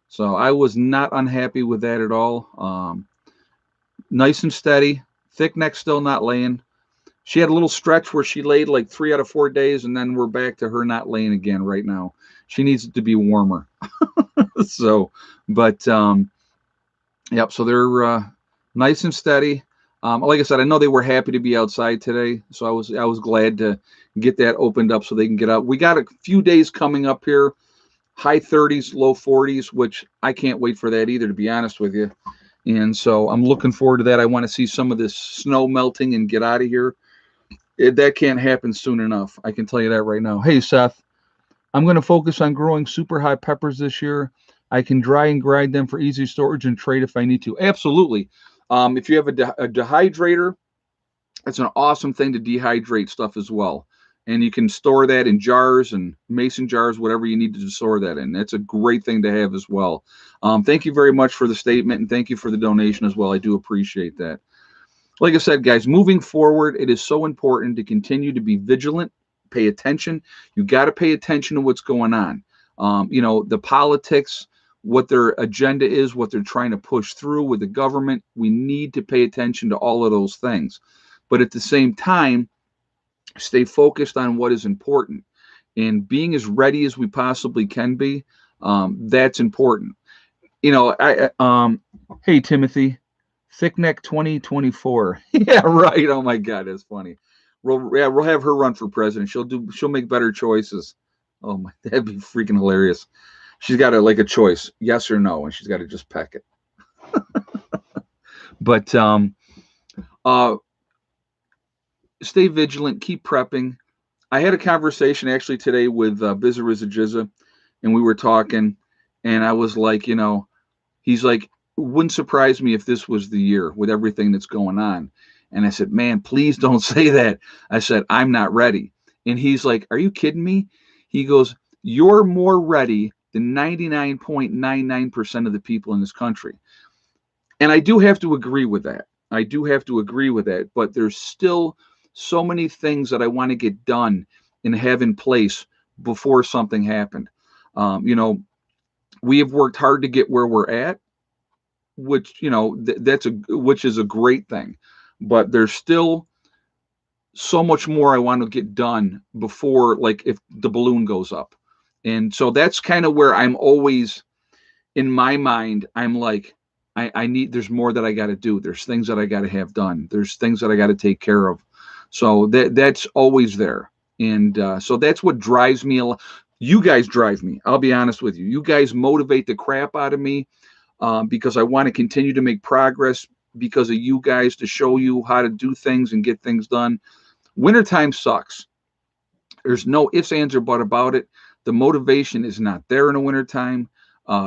[SPEAKER 1] So I was not unhappy with that at all. Nice and steady. Thick neck still not laying. She had a little stretch where she laid like 3 out of 4 days, and then we're back to her not laying again right now. She needs it to be warmer. So, but yep. So they're nice and steady. Like I said, I know they were happy to be outside today, so I was glad to get that opened up so they can get out. We got a few days coming up here, high 30s, low 40s, which I can't wait for that either, to be honest with you. And so I'm looking forward to that. I want to see some of this snow melting and get out of here. That can't happen soon enough. I can tell you that right now. Hey, Seth, I'm going to focus on growing super high peppers this year. I can dry and grind them for easy storage and trade if I need to. Absolutely. If you have a dehydrator, that's an awesome thing to dehydrate stuff as well. And you can store that in jars and mason jars, whatever you need to store that in. That's a great thing to have as well. Thank you very much for the statement, and thank you for the donation as well. I do appreciate that. Like I said, guys, moving forward, it is so important to continue to be vigilant, pay attention. You got to pay attention to what's going on. The politics, what their agenda is, what they're trying to push through with the government. We need to pay attention to all of those things. But at the same time, stay focused on what is important. And being as ready as we possibly can be, that's important. Hey, Timothy. Thick neck 2024. Yeah, right. Oh my God, that's funny. We'll have her run for president. She'll make better choices. Oh my, that'd be freaking hilarious. She's got a choice, yes or no, and she's got to just peck it. But stay vigilant, keep prepping. I had a conversation actually today with Bizza, and we were talking, and I was like, he's like, it wouldn't surprise me if this was the year with everything that's going on. And I said, man, please don't say that. I said, I'm not ready. And he's like, are you kidding me? He goes, you're more ready than 99.99% of the people in this country. And I do have to agree with that. I do have to agree with that. But there's still so many things that I want to get done and have in place before something happened. Um, you know, we have worked hard to get where we're at, which which is a great thing, but there's still so much more I want to get done before, like, if the balloon goes up. And so that's kind of where I'm always, in my mind, I'm like, I need, there's more that I got to do. There's things that I got to have done. There's things that I got to take care of. So that's always there. And so that's what drives me a lot. You guys drive me. I'll be honest with you. You guys motivate the crap out of me, because I want to continue to make progress because of you guys, to show you how to do things and get things done. Wintertime sucks. There's no ifs, ands, or but about it. The motivation is not there in the wintertime.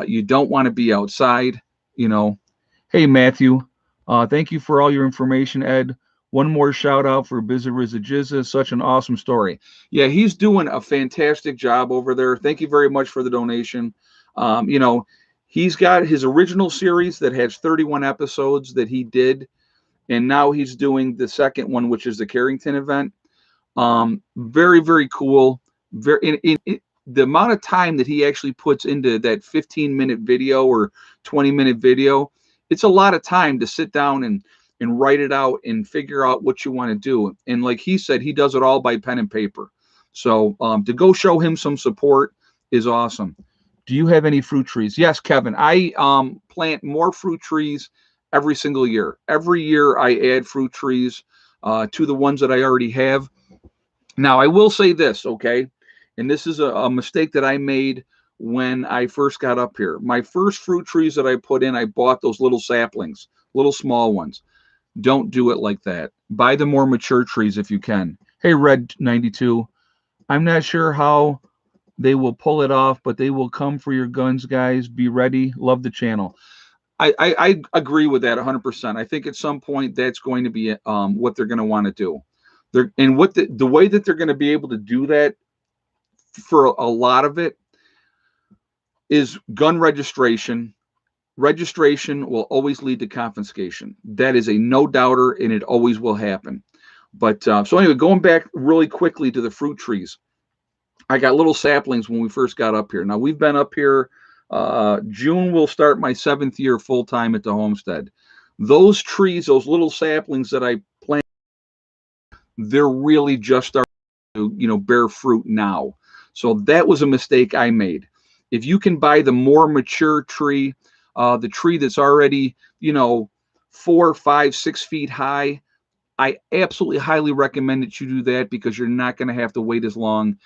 [SPEAKER 1] You don't want to be outside, you know. Hey, Matthew. Thank you for all your information, Ed. One more shout out for Bizza Rizza Jizza. Such an awesome story. Yeah, he's doing a fantastic job over there. Thank you very much for the donation. He's got his original series that has 31 episodes that he did, and now he's doing the second one, which is the Carrington event. Very, very cool. Very the amount of time that he actually puts into that 15-minute video or 20-minute video, it's a lot of time to sit down and write it out and figure out what you want to do. And like he said, he does it all by pen and paper. So to go show him some support is awesome. Do you have any fruit trees? Yes, Kevin. I plant more fruit trees every single year. Every year I add fruit trees to the ones that I already have. Now, I will say this, okay? And this is a mistake that I made when I first got up here. My first fruit trees that I put in, I bought those little saplings, little small ones. Don't do it like that. Buy the more mature trees if you can. Hey, Red 92. I'm not sure how they will pull it off, but they will come for your guns, guys. Be ready. Love the channel. I agree with that 100%. I think at some point that's going to be what they're going to want to do. And what the way that they're going to be able to do that for a lot of it is gun registration. Registration will always lead to confiscation. That is a no doubter, and it always will happen. But so anyway, going back really quickly to the fruit trees, I got little saplings when we first got up here. Now we've been up here. June will start my 7th year full time at the homestead. Those trees, those little saplings that I planted, they're really just starting to, bear fruit now. So that was a mistake I made. If you can buy the more mature tree, the tree that's already, 4, 5, 6 feet high, I absolutely highly recommend that you do that, because you're not going to have to wait as long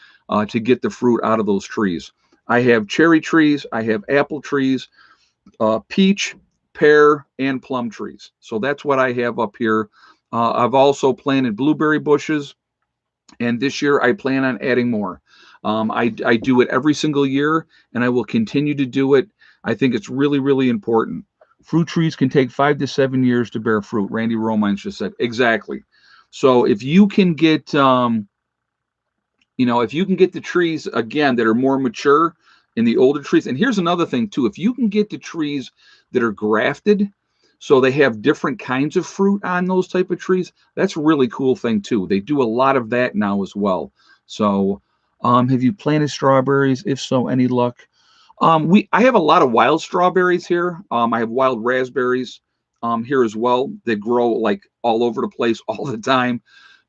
[SPEAKER 1] to get the fruit out of those trees. I have cherry trees, I have apple trees, peach, pear, and plum trees. So that's what I have up here. I've also planted blueberry bushes, and this year I plan on adding more. I do it every single year, and I will continue to do it. I think it's really, really important. Fruit trees can take 5 to 7 years to bear fruit. Randy Romines just said exactly. So if you can get, if you can get the trees again that are more mature in the older trees, and here's another thing too: if you can get the trees that are grafted, so they have different kinds of fruit on those type of trees, that's a really cool thing too. They do a lot of that now as well. So, have you planted strawberries? If so, any luck? I have a lot of wild strawberries here. I have wild raspberries here as well that grow like all over the place all the time.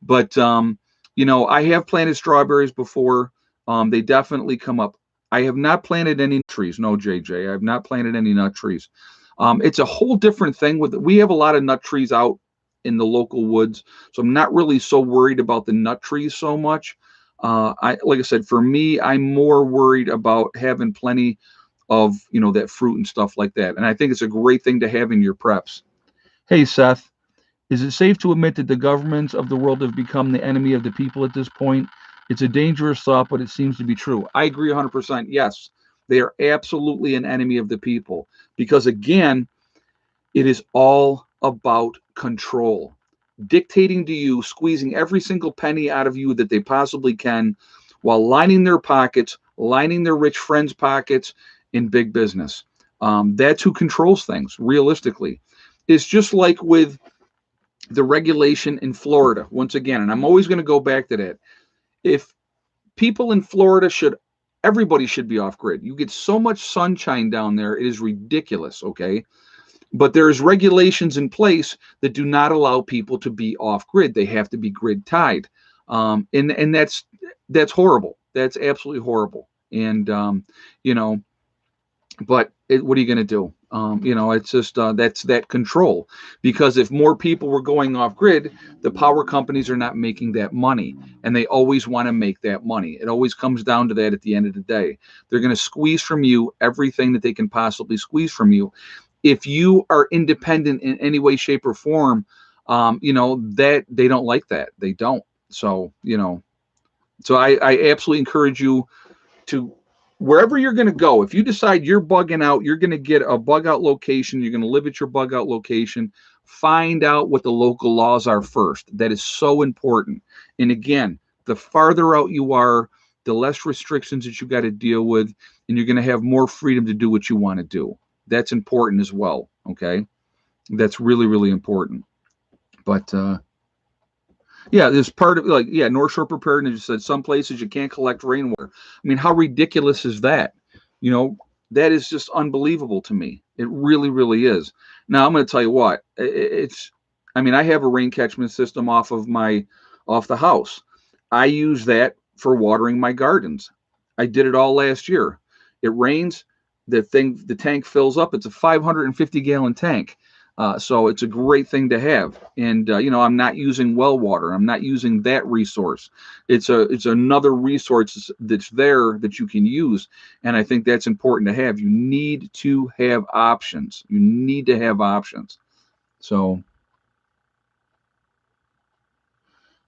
[SPEAKER 1] But I have planted strawberries before. They definitely come up. I have not planted any trees. No, JJ, I have not planted any nut trees. It's a whole different thing we have a lot of nut trees out in the local woods, so I'm not really so worried about the nut trees so much. Like I said, for me, I'm more worried about having plenty of, that fruit and stuff like that. And I think it's a great thing to have in your preps. Hey, Seth, is it safe to admit that the governments of the world have become the enemy of the people at this point? It's a dangerous thought, but it seems to be true. I agree 100%. Yes, they are absolutely an enemy of the people because, again, it is all about control, dictating to you, squeezing every single penny out of you that they possibly can while lining their pockets, lining their rich friends' pockets in big business. That's who controls things, realistically. It's just like with the regulation in Florida, once again, and I'm always going to go back to that. If people in Florida should, everybody should be off grid. You get so much sunshine down there, it is ridiculous, okay? But there's regulations in place that do not allow people to be off grid. They have to be grid tied, and that's horrible. That's absolutely horrible. And you know, but what are you going to do? It's just that's that control. Because if more people were going off grid, the power companies are not making that money, and they always want to make that money. It always comes down to that at the end of the day. They're going to squeeze from you everything that they can possibly squeeze from you. If you are independent in any way, shape, or form, that they don't like that. They don't. So, so I absolutely encourage you to, wherever you're going to go, if you decide you're bugging out, you're going to get a bug out location, you're going to live at your bug out location, find out what the local laws are first. That is so important. And again, the farther out you are, the less restrictions that you got to deal with, and you're going to have more freedom to do what you want to do. That's important as well. Okay. That's really, really important. But, yeah, there's part of, like, yeah, North Shore preparedness just said some places you can't collect rainwater. I mean, how ridiculous is that? You know, that is just unbelievable to me. It really, really is. Now, I'm going to tell you what. I mean, I have a rain catchment system off the house. I use that for watering my gardens. I did it all last year. It rains, the tank fills up. It's a 550-gallon tank. So it's a great thing to have. And I'm not using well water. I'm not using that resource. It's another resource that's there that you can use. And I think that's important to have. You need to have options. You need to have options. So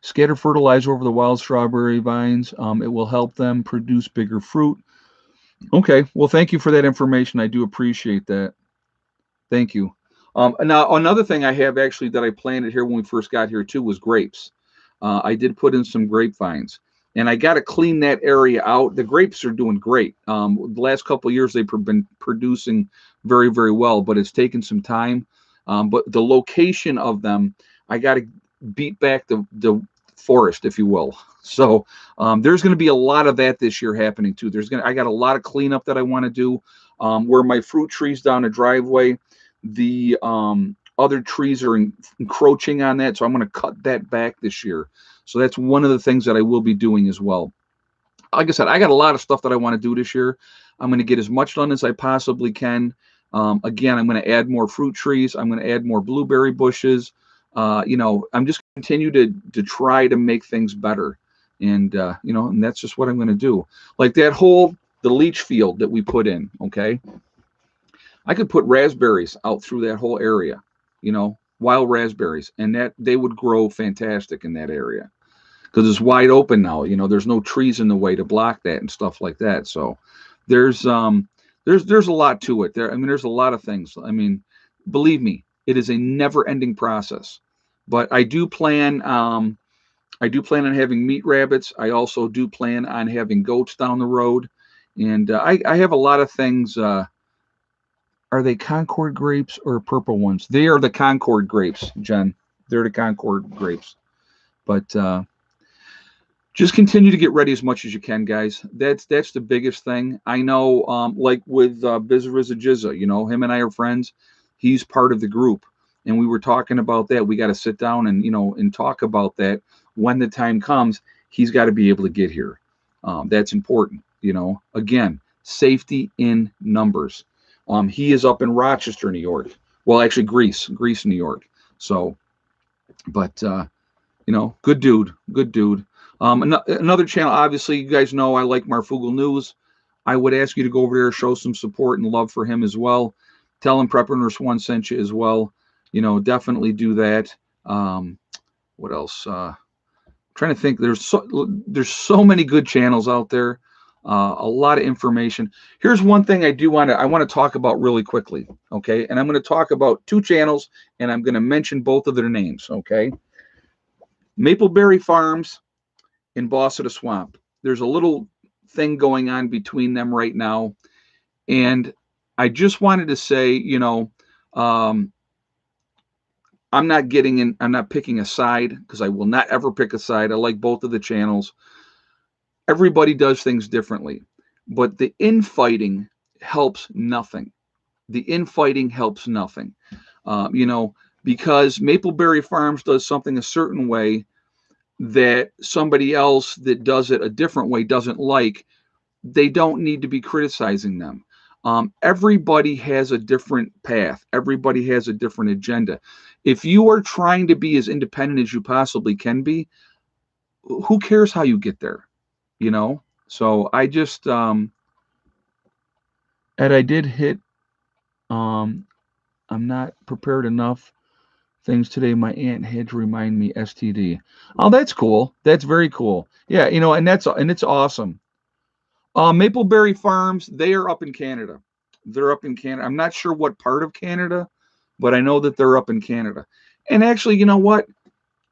[SPEAKER 1] scatter fertilizer over the wild strawberry vines. It will help them produce bigger fruit. Okay. Well, thank you for that information. I do appreciate that. Thank you. Now, another thing I have actually that I planted here when we first got here too was grapes. I did put in some grapevines, and I got to clean that area out. The grapes are doing great. The last couple of years they've been producing very, very well, but it's taken some time. But the location of them, I got to beat back the forest, if you will. So there's going to be a lot of that this year happening too. I got a lot of cleanup that I want to do. Where my fruit trees down the driveway, the other trees are encroaching on that, so I'm going to cut that back this year. So that's one of the things that I will be doing as well. Like I said, I got a lot of stuff that I want to do this year. I'm going to get as much done as I possibly can. Again, I'm going to add more fruit trees. I'm going to add more blueberry bushes. I'm just continue to try to make things better, and and that's just what I'm going to do. Like the leach field that we put in. Okay, I could put raspberries out through that whole area, wild raspberries, and that they would grow fantastic in that area because it's wide open now. There's no trees in the way to block that and stuff like that. So there's a lot to it there. I mean, there's a lot of things. I mean, believe me, it is a never-ending process. But I do plan on having meat rabbits. I also do plan on having goats down the road, and I have a lot of things. Are they Concord grapes or purple ones? They are the Concord grapes, Jen. They're the Concord grapes. But just continue to get ready as much as you can, guys. That's the biggest thing. I know, like with Bizarriza Jizza, him and I are friends. He's part of the group, and we were talking about that. We got to sit down and and talk about that when the time comes. He's got to be able to get here. That's important. Again, safety in numbers. He is up in Rochester, New York. Well, actually, Greece, New York. So, but good dude, good dude. Another channel, obviously, you guys know I like Marfugal News. I would ask you to go over there, show some support and love for him as well. Tell him Prepper Nurse One sent you as well. Definitely do that. What else? trying to think. There's so many good channels out there. A lot of information. Here's one thing I want to talk about really quickly. Okay, and I'm going to talk about two channels, and I'm going to mention both of their names. Okay, Mapleberry Farms and Boss of the Swamp. There's a little thing going on between them right now, and I just wanted to say, um, I'm not getting in. I'm not picking a side because I will not ever pick a side. I like both of the channels. Everybody does things differently, but the infighting helps nothing. The infighting helps nothing. Because Mapleberry Farms does something a certain way that somebody else that does it a different way doesn't like, they don't need to be criticizing them. Everybody has a different path. Everybody has a different agenda. If you are trying to be as independent as you possibly can be, who cares how you get there? So I just and I did hit I'm not prepared enough things today. My aunt had to remind me STD. Oh, that's cool. That's very cool. Yeah, and it's awesome. Mapleberry Farms, they are up in Canada. They're up in Canada. I'm not sure what part of Canada, but I know that they're up in Canada. And actually, you know what?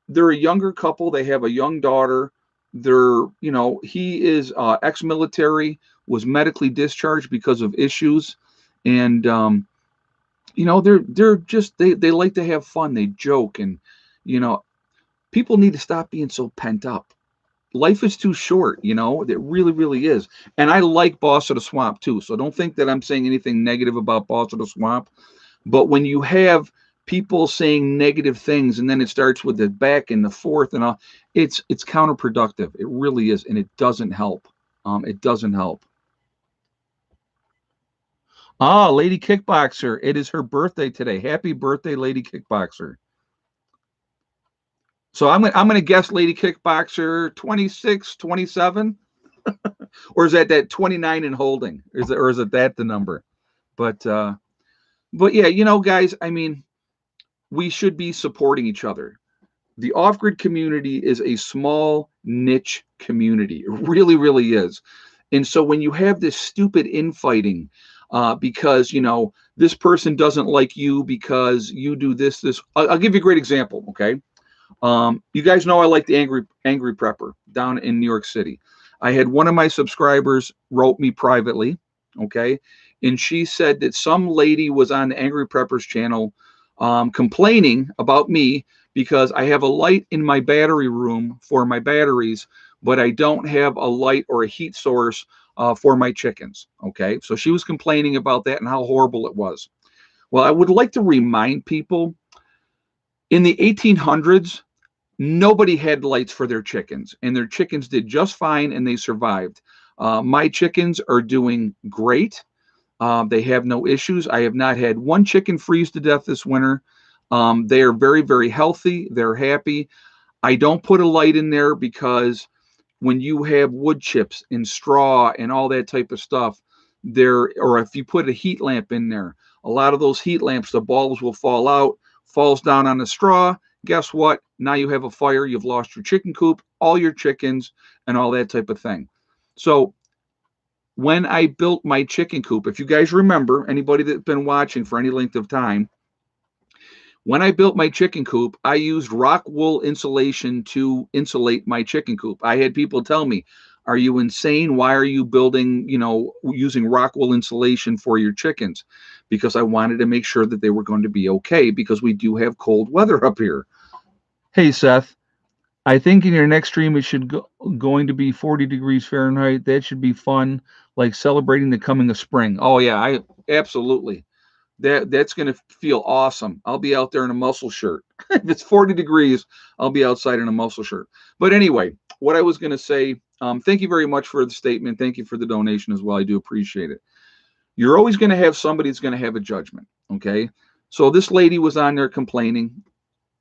[SPEAKER 1] They're a younger couple. They have a young daughter. He is ex-military, was medically discharged because of issues, and they're just they like to have fun. They joke, and you know, people need to stop being so pent up. Life is too short, it really, really is. And I like Boss of the Swamp too. So don't think that I'm saying anything negative about Boss of the Swamp. But when you have people saying negative things and then it starts with the back and the forth and all, it's counterproductive. It really is, and it doesn't help. It doesn't help. Ah, Lady Kickboxer. It is her birthday today. Happy birthday, Lady Kickboxer. So I'm gonna guess Lady Kickboxer 26, 27, or is that 29 and holding? Is it that the number? But yeah, guys, I mean, we should be supporting each other. The off-grid community is a small niche community. It really, really is. And so when you have this stupid infighting, because this person doesn't like you because you do this. I'll give you a great example. Okay, you guys know I like the angry prepper down in New York City. I had one of my subscribers wrote me privately, okay, and she said that some lady was on the Angry Preppers channel complaining about me because I have a light in my battery room for my batteries, but I don't have a light or a heat source for my chickens. Okay, so she was complaining about that and how horrible it was. Well, I would like to remind people in the 1800s, nobody had lights for their chickens, and their chickens did just fine and they survived. My chickens are doing great. They have no issues. I have not had one chicken freeze to death this winter. They are very, very healthy. They're happy. I don't put a light in there because when you have wood chips and straw and all that type of stuff, or if you put a heat lamp in there, a lot of those heat lamps, the bulbs will fall out, falls down on the straw. Guess what? Now you have a fire. You've lost your chicken coop, all your chickens, and all that type of thing. So when I built my chicken coop, if you guys remember, anybody that's been watching for any length of time, when I built my chicken coop, I used rock wool insulation to insulate my chicken coop. I had people tell me, "Are you insane? Why are you building, using rock wool insulation for your chickens?" Because I wanted to make sure that they were going to be okay because we do have cold weather up here. Hey, Seth, I think in your next stream it should going to be 40 degrees Fahrenheit. That should be fun, like celebrating the coming of spring. Oh yeah, I absolutely. That's going to feel awesome. I'll be out there in a muscle shirt. If it's 40 degrees, I'll be outside in a muscle shirt. But anyway, what I was going to say, thank you very much for the statement. Thank you for the donation as well. I do appreciate it. You're always going to have somebody that's going to have a judgment. Okay. So this lady was on there complaining,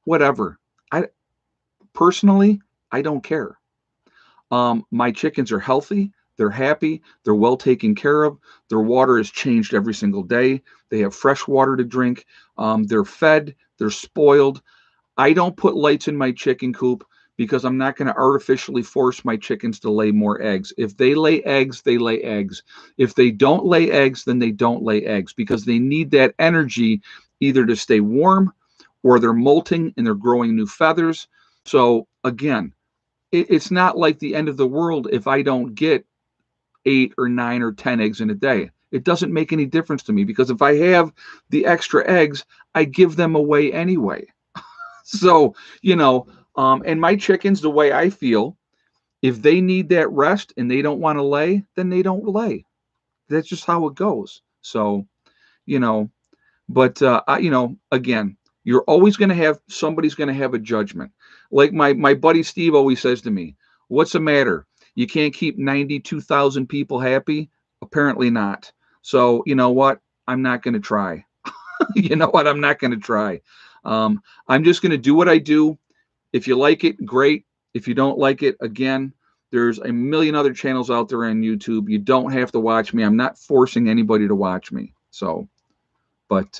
[SPEAKER 1] whatever. I personally, I don't care. My chickens are healthy. They're happy. They're well taken care of. Their water is changed every single day. They have fresh water to drink. They're fed. They're spoiled. I don't put lights in my chicken coop because I'm not going to artificially force my chickens to lay more eggs. If they lay eggs, they lay eggs. If they don't lay eggs, then they don't lay eggs, because they need that energy either to stay warm, or they're molting and they're growing new feathers. So again, it's not like the end of the world if I don't get 8 or 9 or 10 eggs in a day. It doesn't make any difference to me, because if I have the extra eggs, I give them away anyway. So, and my chickens, the way I feel, if they need that rest and they don't want to lay, then they don't lay. That's just how it goes. So, you know, but again, you're always going to have, somebody's going to have a judgment. Like my buddy Steve always says to me, "What's the matter? You can't keep 92,000 people happy?" Apparently not. So, you know what? I'm not going to try. You know what? I'm not going to try. I'm just going to do what I do. If you like it, great. If you don't like it, again, there's a million other channels out there on YouTube. You don't have to watch me. I'm not forcing anybody to watch me. So, but,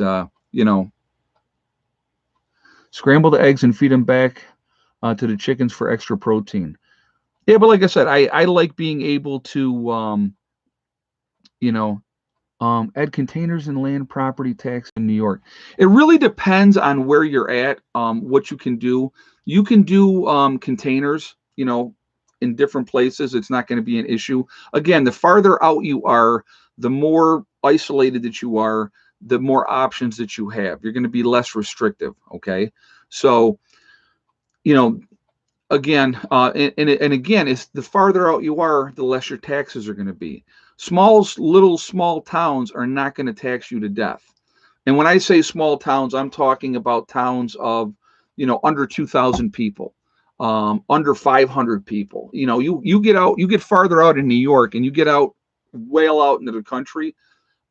[SPEAKER 1] scramble the eggs and feed them back to the chickens for extra protein. Yeah, but like I said, I like being able to, add containers and land property tax in New York. It really depends on where you're at, what you can do. You can do containers, in different places. It's not going to be an issue. Again, the farther out you are, the more isolated that you are, the more options that you have. You're going to be less restrictive. Okay. So, again, and again, it's the farther out you are, the less your taxes are going to be. Little small towns are not going to tax you to death. And when I say small towns, I'm talking about towns of, under 2,000 people, under 500 people. You get farther out in New York, and you get out, well out into the country.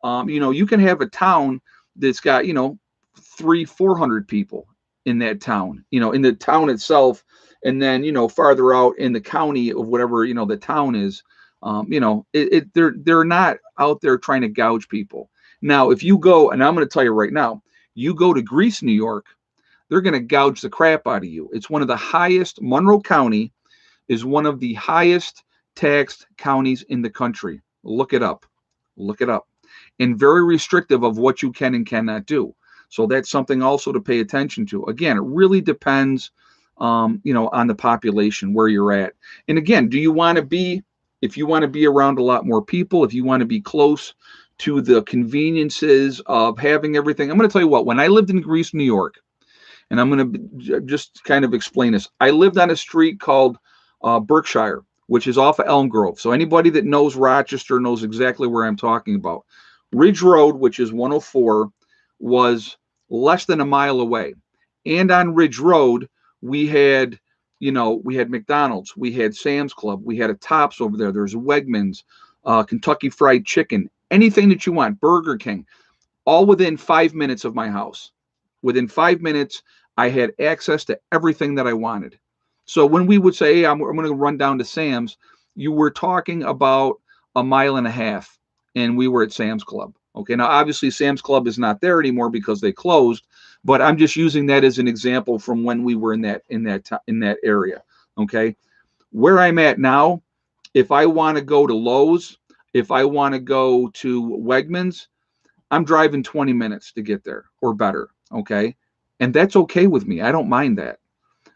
[SPEAKER 1] You can have a town that's got, 300-400 people in that town, in the town itself. And then, farther out in the county of whatever, the town is, they're not out there trying to gouge people. Now, if you go, and I'm going to tell you right now, you go to Greece, New York, they're going to gouge the crap out of you. It's one of the highest, Monroe County is one of the highest taxed counties in the country. Look it up. Look it up. And very restrictive of what you can and cannot do. So that's something also to pay attention to. Again, it really depends, on the population, where you're at. And again, if you want to be around a lot more people, if you want to be close to the conveniences of having everything, I'm going to tell you what, when I lived in Greece, New York, and I'm going to just kind of explain this. I lived on a street called Berkshire, which is off of Elm Grove. So anybody that knows Rochester knows exactly where I'm talking about. Ridge Road, which is 104, was less than a mile away. And on Ridge Road, we had McDonald's, we had Sam's Club, we had a Tops over there. There's Wegmans, Kentucky Fried Chicken, anything that you want, Burger King, all within 5 minutes of my house. Within 5 minutes, I had access to everything that I wanted. So when we would say, hey, I'm going to run down to Sam's, you were talking about a mile and a half, and we were at Sam's Club. Okay, now obviously Sam's Club is not there anymore because they closed, but I'm just using that as an example from when we were in that area. Okay, where I'm at now, if I want to go to Lowe's, if I want to go to Wegmans, I'm driving 20 minutes to get there or better. Okay, and that's okay with me. I don't mind that.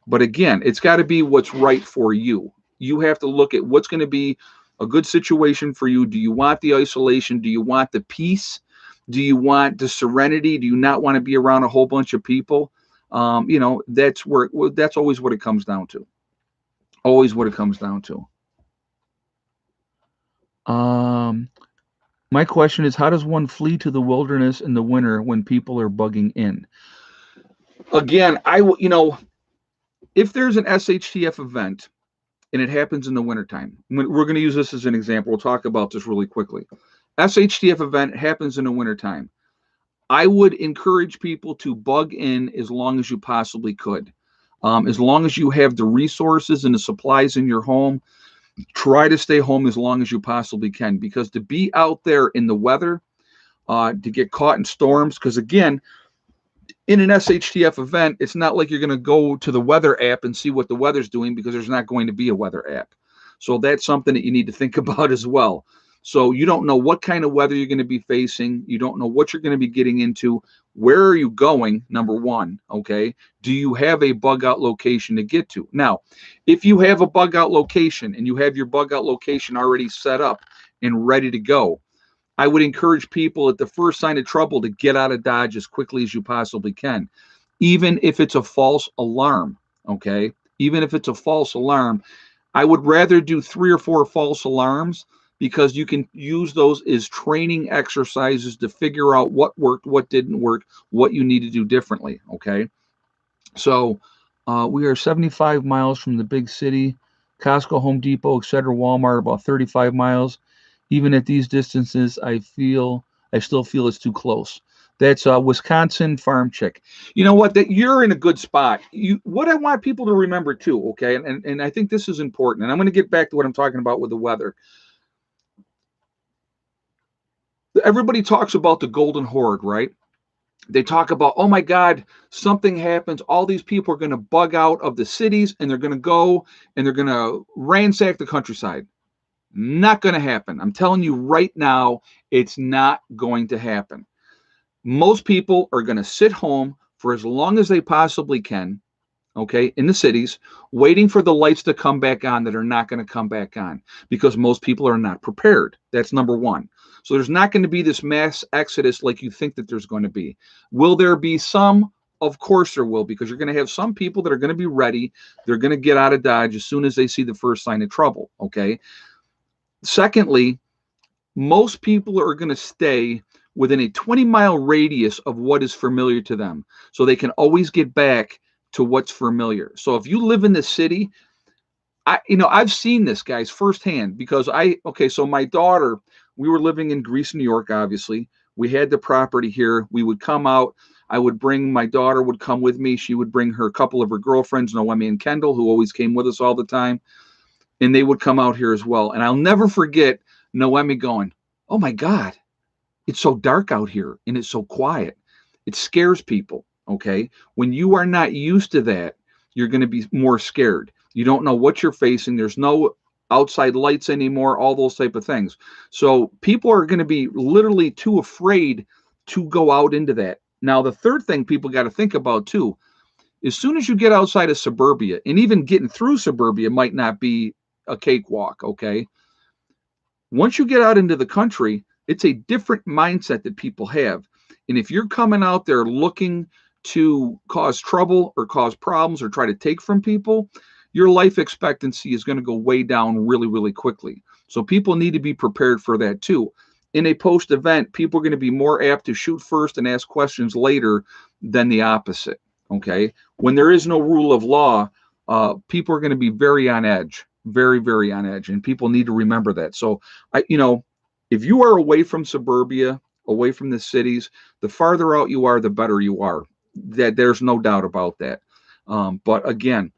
[SPEAKER 1] But again, it's got to be what's right for you. You have to look at what's going to be a good situation for you. Do you want the isolation? Do you want the peace? Do you want the serenity? Do you not want to be around a whole bunch of people? That's always what it comes down to. Always what it comes down to. My question is, how does one flee to the wilderness in the winter when people are bugging in? Again, if there's an SHTF event and it happens in the wintertime, we're going to use this as an example. We'll talk about this really quickly. SHTF event happens in the wintertime. I would encourage people to bug in as long as you possibly could. As long as you have the resources and the supplies in your home, try to stay home as long as you possibly can, because to be out there in the weather, to get caught in storms, because again, in an SHTF event, it's not like you're going to go to the weather app and see what the weather's doing, because there's not going to be a weather app. So that's something that you need to think about as well. So you don't know what kind of weather you're going to be facing. You don't know what you're going to be getting into. Where are you going? Number one, okay? Do you have a bug out location to get to? Now, if you have a bug out location and you have your bug out location already set up and ready to go, I would encourage people at the first sign of trouble to get out of Dodge as quickly as you possibly can, even if it's a false alarm, okay? Even if it's a false alarm, I would rather do 3 or 4 false alarms, because you can use those as training exercises to figure out what worked, what didn't work, what you need to do differently, okay? So we are 75 miles from the big city, Costco, Home Depot, etc., Walmart, about 35 miles. Even at these distances, I still feel it's too close. That's Wisconsin Farm Chick. You know what? That you're in a good spot. What I want people to remember too, okay? And I think this is important. And I'm going to get back to what I'm talking about with the weather. Everybody talks about the golden horde, right? They talk about, oh my God, something happens. All these people are going to bug out of the cities, and they're going to go and they're going to ransack the countryside. Not going to happen. I'm telling you right now, it's not going to happen. Most people are going to sit home for as long as they possibly can, okay, in the cities, waiting for the lights to come back on that are not going to come back on, because most people are not prepared. That's number one. So there's not going to be this mass exodus like you think that there's going to be. Will there be some? Of course there will, because you're going to have some people that are going to be ready. They're going to get out of Dodge as soon as they see the first sign of trouble, okay? Secondly, most people are going to stay within a 20-mile radius of what is familiar to them, so they can always get back to what's familiar. So if you live in the city, I've seen this, guys, firsthand, because so my daughter, we were living in Greece, New York, obviously. We had the property here. We would come out. My daughter would come with me. She would bring a couple of her girlfriends, Noemi and Kendall, who always came with us all the time. And they would come out here as well. And I'll never forget Noemi going, oh my God, it's so dark out here and it's so quiet. It scares people, okay? When you are not used to that, you're going to be more scared. You don't know what you're facing. There's no outside lights anymore, all those type of things. So people are going to be literally too afraid to go out into that. Now, the third thing people got to think about too, as soon as you get outside of suburbia, and even getting through suburbia might not be a cakewalk, okay? Once you get out into the country, it's a different mindset that people have. And if you're coming out there looking to cause trouble or cause problems or try to take from people, your life expectancy is going to go way down really, really quickly. So people need to be prepared for that too. In a post-event, people are going to be more apt to shoot first and ask questions later than the opposite, okay? When there is no rule of law, people are going to be very on edge. Very, very on edge, and people need to remember that. So, if you are away from suburbia, away from the cities, the farther out you are, the better you are. There's no doubt about that. But again,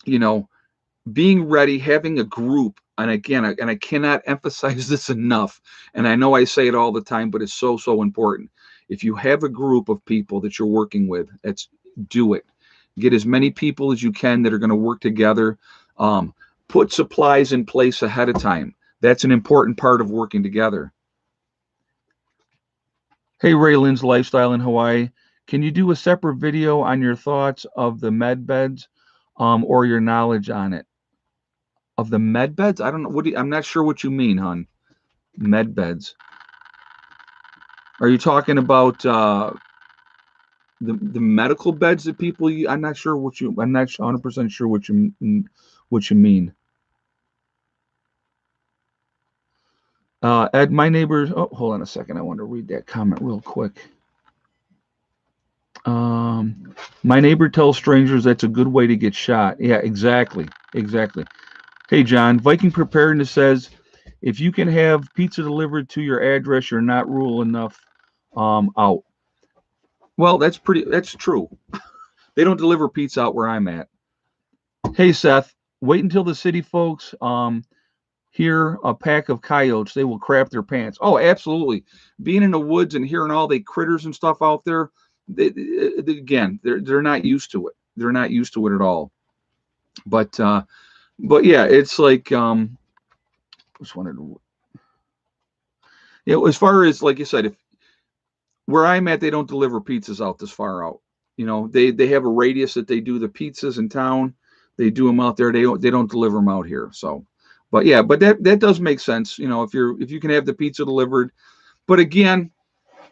[SPEAKER 1] being ready, having a group, and again, I cannot emphasize this enough. And I know I say it all the time, but it's so, so important. If you have a group of people that you're working with, do it. Get as many people as you can that are going to work together. Put supplies in place ahead of time. That's an important part of working together. Hey, Raylan's Lifestyle in Hawaii. Can you do a separate video on your thoughts of the med beds, or your knowledge on it? Of the med beds? I don't know. I'm not sure what you mean, hon. Med beds. Are you talking about the medical beds that people use? I'm not 100% sure what you mean. Ed, my neighbors. Oh, hold on a second. I want to read that comment real quick. My neighbor tells strangers that's a good way to get shot. Yeah, exactly. Hey, John, Viking Preparedness says, if you can have pizza delivered to your address, you're not rural enough out. Well, that's true. They don't deliver pizza out where I'm at. Hey, Seth, wait until the city folks hear a pack of coyotes. They will crap their pants. Oh, absolutely. Being in the woods and hearing all the critters and stuff out there, Again, they're not used to it. They're not used to it at all. But yeah, it's like just wanted to, as far as like you said, if where I'm at, they don't deliver pizzas out this far out. They have a radius that they do the pizzas in town. They do them out there. They don't deliver them out here. So, but yeah, but that does make sense. If you can have the pizza delivered, but again,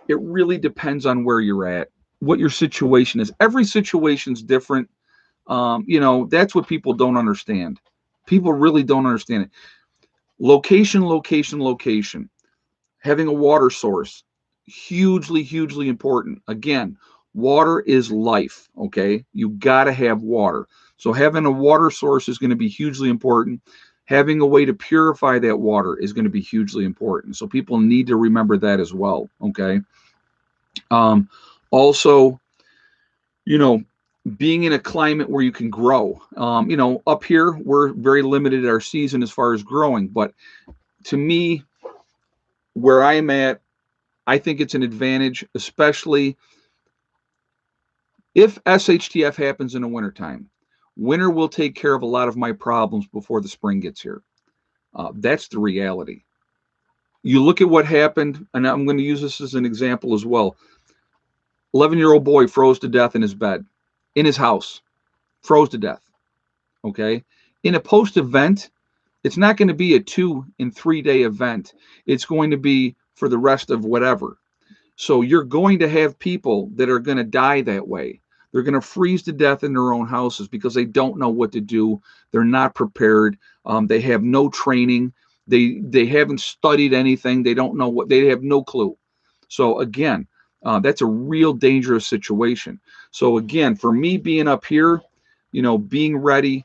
[SPEAKER 1] it really depends on where you're at, what your situation is. Every situation's different. That's what people don't understand. People really don't understand it. Location, location, location. Having a water source, hugely, hugely important. Again, water is life, okay? You got to have water. So having a water source is going to be hugely important. Having a way to purify that water is going to be hugely important. So people need to remember that as well, okay? Also, you know, being in a climate where you can grow. Up here, we're very limited our season as far as growing. But to me, where I'm at, I think it's an advantage, especially if SHTF happens in the wintertime. Winter will take care of a lot of my problems before the spring gets here. That's the reality. You look at what happened, and I'm going to use this as an example as well. 11-year-old boy froze to death in his bed, in his house, froze to death. Okay. In a post event, it's not going to be a 2 and 3 day event. It's going to be for the rest of whatever. So you're going to have people that are going to die that way. They're going to freeze to death in their own houses because they don't know what to do. They're not prepared. They have no training. They haven't studied anything. They don't know what. They have no clue. So again, that's a real dangerous situation. So again, for me being up here, being ready,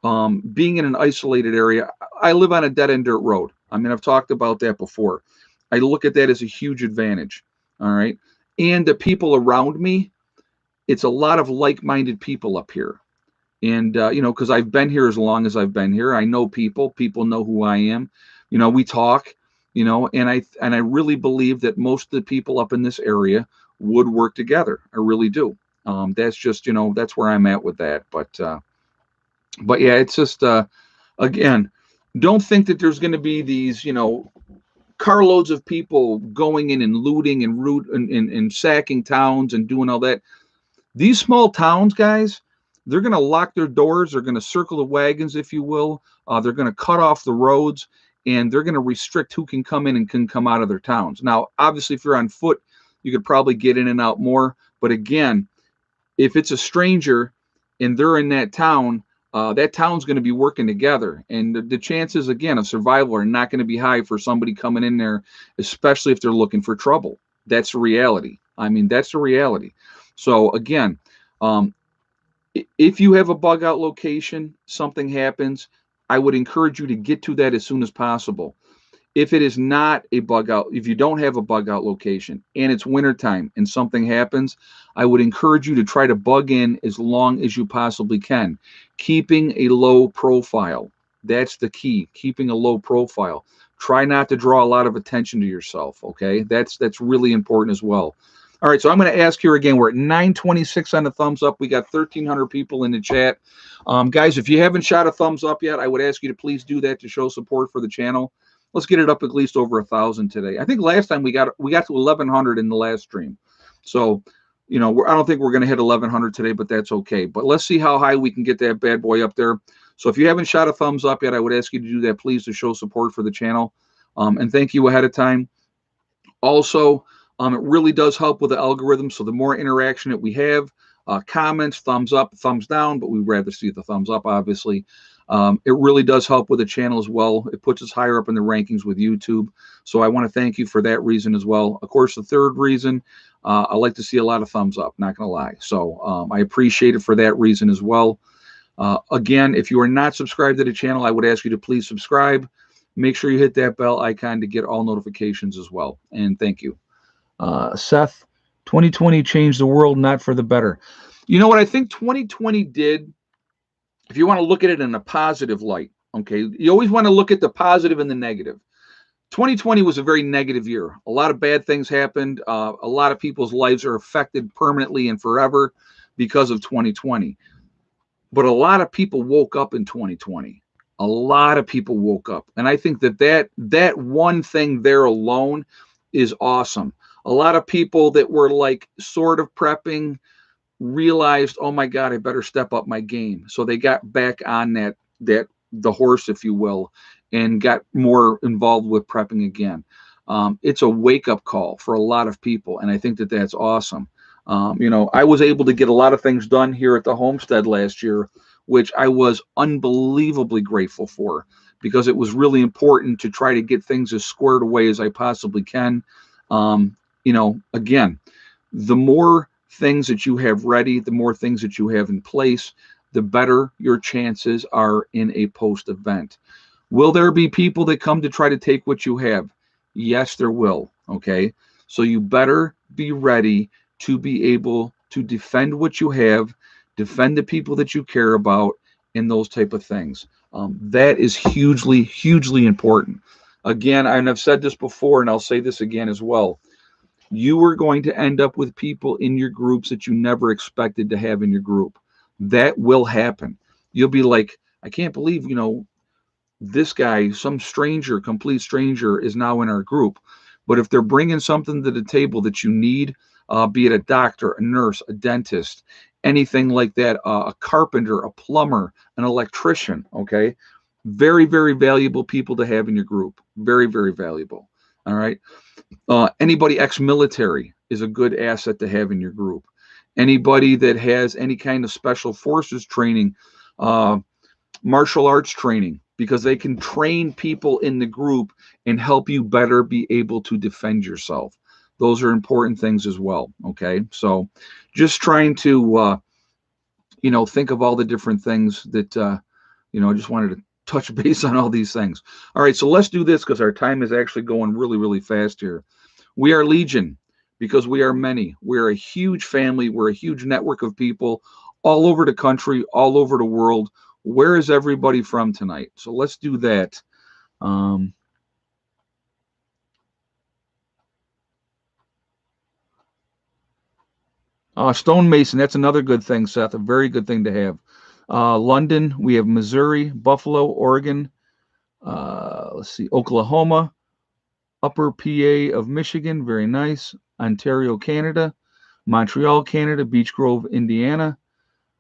[SPEAKER 1] being in an isolated area, I live on a dead end dirt road. I mean, I've talked about that before. I look at that as a huge advantage. All right. And the people around me, it's a lot of like-minded people up here. And, because I've been here as long as I've been here, I know people know who I am. We talk, and I really believe that most of the people up in this area would work together. I really do. That's just, that's where I'm at with that. But yeah, it's just, again, don't think that there's going to be these, carloads of people going in and looting and sacking towns and doing all that. These small towns, guys, they're going to lock their doors. They're going to circle the wagons, if you will. They're going to cut off the roads, and they're going to restrict who can come in and can come out of their towns. Now, obviously, if you're on foot, you could probably get in and out more. But again, if it's a stranger and they're in that town's going to be working together. And the chances, again, of survival are not going to be high for somebody coming in there, especially if they're looking for trouble. That's the reality. I mean, that's the reality. So, again, if you have a bug out location, something happens, I would encourage you to get to that as soon as possible. If it is not a bug out, if you don't have a bug out location and it's wintertime and something happens, I would encourage you to try to bug in as long as you possibly can. Keeping a low profile. That's the key. Keeping a low profile. Try not to draw a lot of attention to yourself. Okay. That's really important as well. All right. So I'm going to ask here again. We're at 926 on the thumbs up. We got 1,300 people in the chat. Guys, if you haven't shot a thumbs up yet, I would ask you to please do that to show support for the channel. Let's get it up at least over 1,000 today. I think last time we got to 1,100 in the last stream. So, I don't think we're going to hit 1,100 today, but that's okay. But let's see how high we can get that bad boy up there. So if you haven't shot a thumbs up yet, I would ask you to do that, please, to show support for the channel. And thank you ahead of time. Also, it really does help with the algorithm. So the more interaction that we have, comments, thumbs up, thumbs down, but we'd rather see the thumbs up, obviously. It really does help with the channel as well. It puts us higher up in the rankings with YouTube. So I want to thank you for that reason as well. Of course, the third reason, I like to see a lot of thumbs up, not going to lie. So I appreciate it for that reason as well. Again, if you are not subscribed to the channel, I would ask you to please subscribe. Make sure you hit that bell icon to get all notifications as well. And thank you. Seth, 2020 changed the world, not for the better. You know what I think 2020 did? If you want to look at it in a positive light, okay, you always want to look at the positive and the negative. 2020 was a very negative year. A lot of bad things happened. A lot of people's lives are affected permanently and forever because of 2020. But a lot of people woke up in 2020. A lot of people woke up, and I think that one thing there alone is awesome. A lot of people that were like sort of prepping realized, oh my God, I better step up my game. So they got back on the horse, if you will, and got more involved with prepping again. It's a wake up call for a lot of people, and I think that's awesome. I was able to get a lot of things done here at the homestead last year, which I was unbelievably grateful for because it was really important to try to get things as squared away as I possibly can. Again, the more things that you have ready, the more things that you have in place, the better your chances are in a post event. Will there be people that come to try to take what you have? Yes, there will. Okay. So you better be ready to be able to defend what you have, defend the people that you care about, and those type of things. That is hugely, hugely important. Again, and I've said this before, and I'll say this again as well. You are going to end up with people in your groups that you never expected to have in your group. That will happen. You'll be like, I can't believe, this guy, some stranger, complete stranger, is now in our group. But if they're bringing something to the table that you need, be it a doctor, a nurse, a dentist, anything like that, a carpenter, a plumber, an electrician, okay? Very, very valuable people to have in your group. Very, very valuable. All right. Anybody ex-military is a good asset to have in your group. Anybody that has any kind of special forces training, martial arts training, because they can train people in the group and help you better be able to defend yourself. Those are important things as well. Okay. So just trying to, think of all the different things that, I just wanted to touch base on all these things. All right. So let's do this because our time is actually going really, really fast here. We are Legion because we are many. We're a huge family. We're a huge network of people all over the country, all over the world. Where is everybody from tonight? So let's do that. Stonemason, that's another good thing, Seth. A very good thing to have. London, we have Missouri, Buffalo, Oregon. Let's see, Oklahoma, Upper PA of Michigan, very nice. Ontario, Canada. Montreal, Canada. Beech Grove, Indiana.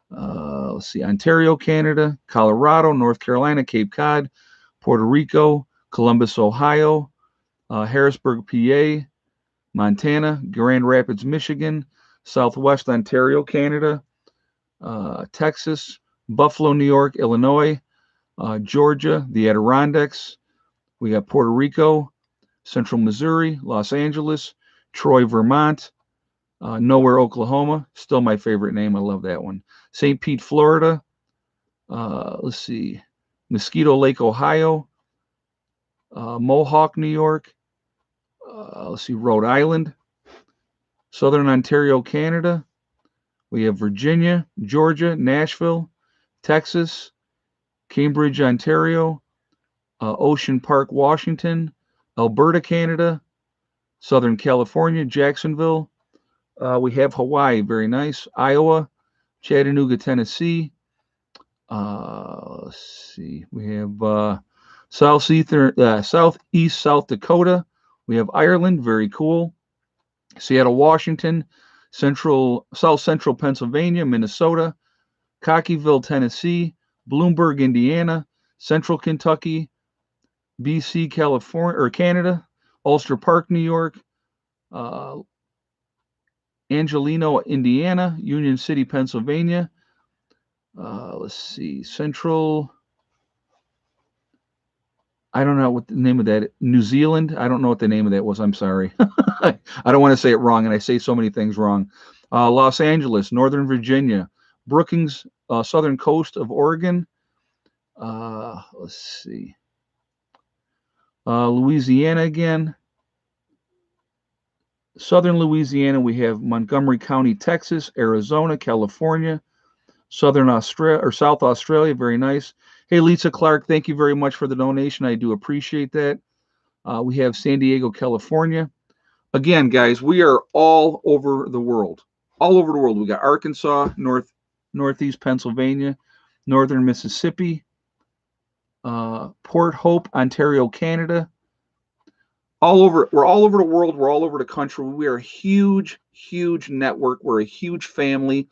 [SPEAKER 1] Let's see, Ontario, Canada. Colorado, North Carolina, Cape Cod, Puerto Rico, Columbus, Ohio. Harrisburg, PA. Montana, Grand Rapids, Michigan. Southwest Ontario, Canada. Texas, Buffalo, New York, Illinois. Georgia, the Adirondacks. We got Puerto Rico, Central Missouri, Los Angeles, Troy, Vermont, Nowhere, Oklahoma. Still my favorite name. I love that one. St. Pete, Florida. Let's see. Mosquito Lake, Ohio. Mohawk, New York. Let's see. Rhode Island. Southern Ontario, Canada. We have Virginia, Georgia, Nashville, Texas, Cambridge, Ontario, Ocean Park, Washington, Alberta, Canada, Southern California, Jacksonville. We have Hawaii, very nice. Iowa, Chattanooga, Tennessee. Let's see. We have Southeast South Dakota. We have Ireland, very cool. Seattle, Washington, South Central Pennsylvania, Minnesota, Cockyville, Tennessee, Bloomberg, Indiana, Central Kentucky, BC, California, or Canada, Ulster Park, New York, Angelino, Indiana, Union City, Pennsylvania. Let's see, Central. I don't know what the name of that. New Zealand. I don't know what the name of that was. I'm sorry. I don't want to say it wrong, and I say so many things wrong. Los Angeles, Northern Virginia, Brookings, southern coast of Oregon. Let's see. Louisiana again. Southern Louisiana, we have Montgomery County, Texas, Arizona, California, Southern Australia or South Australia. Very nice. Hey, Lisa Clark, thank you very much for the donation. I do appreciate that. We have San Diego, California. Again, guys, we are all over the world. All over the world. We got Arkansas, Northeast Pennsylvania, Northern Mississippi, Port Hope, Ontario, Canada. All over, we're all over the world. We're all over the country. We are a huge, huge network. We're a huge family.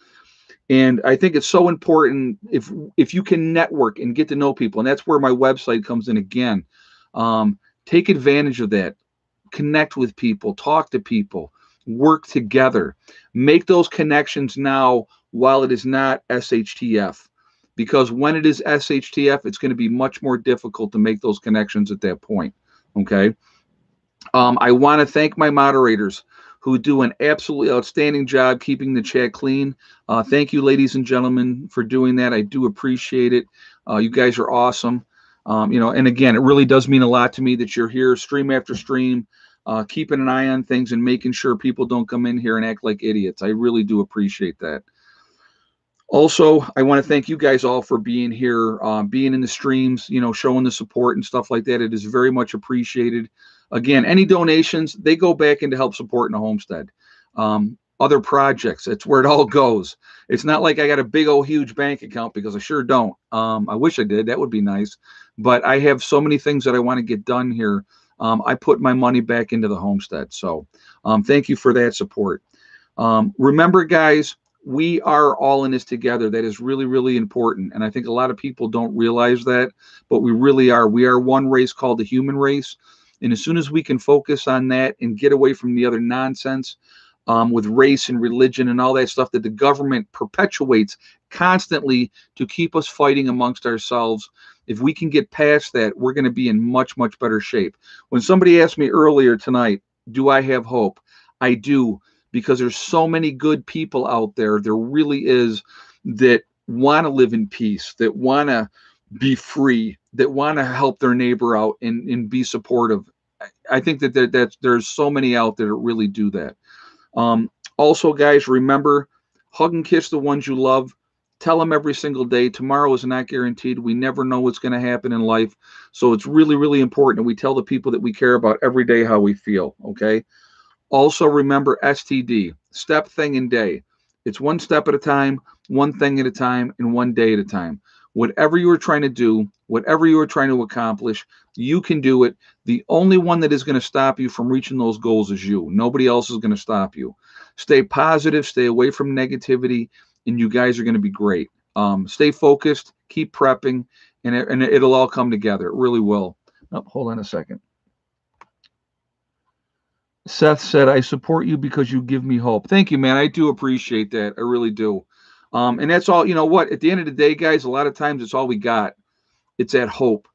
[SPEAKER 1] And I think it's so important if you can network and get to know people, and that's where my website comes in again. Take advantage of that. Connect with people, talk to people, work together, make those connections now while it is not SHTF. Because when it is SHTF, it's going to be much more difficult to make those connections at that point. Okay. I want to thank my moderators who do an absolutely outstanding job keeping the chat clean. Thank you, ladies and gentlemen, for doing that. I do appreciate it. You guys are awesome. And again, it really does mean a lot to me that you're here stream after stream, keeping an eye on things and making sure people don't come in here and act like idiots. I really do appreciate that. Also, I want to thank you guys all for being here, being in the streams, showing the support and stuff like that. It is very much appreciated. Again, any donations, they go back into help supporting the homestead. Other projects, that's where it all goes. It's not like I got a big old huge bank account, because I sure don't. I wish I did. That would be nice. But I have so many things that I want to get done here. I put my money back into the homestead. So thank you for that support. Remember, guys, we are all in this together. That is really, really important. And I think a lot of people don't realize that, but we really are. We are one race called the human race. And as soon as we can focus on that and get away from the other nonsense with race and religion and all that stuff that the government perpetuates constantly to keep us fighting amongst ourselves, if we can get past that, we're going to be in much, much better shape. When somebody asked me earlier tonight, do I have hope? I do. Because there's so many good people out there. There really is, that want to live in peace, that want to be free, that want to help their neighbor out and be supportive. I think that there's so many out there that really do that. Also, guys, remember, hug and kiss the ones you love. Tell them every single day. Tomorrow is not guaranteed. We never know what's going to happen in life. So it's really, really important that we tell the people that we care about every day how we feel, okay? Also, remember STD, step, thing, and day. It's one step at a time, one thing at a time, and one day at a time. Whatever you are trying to do, whatever you are trying to accomplish, you can do it. The only one that is going to stop you from reaching those goals is you. Nobody else is going to stop you. Stay positive, stay away from negativity, and you guys are going to be great. Stay focused, keep prepping, and it'll all come together. It really will. Oh, hold on a second. Seth said, I support you because you give me hope. Thank you, man. I do appreciate that. I really do. And that's all. You know what? At the end of the day, guys, a lot of times it's all we got. It's that hope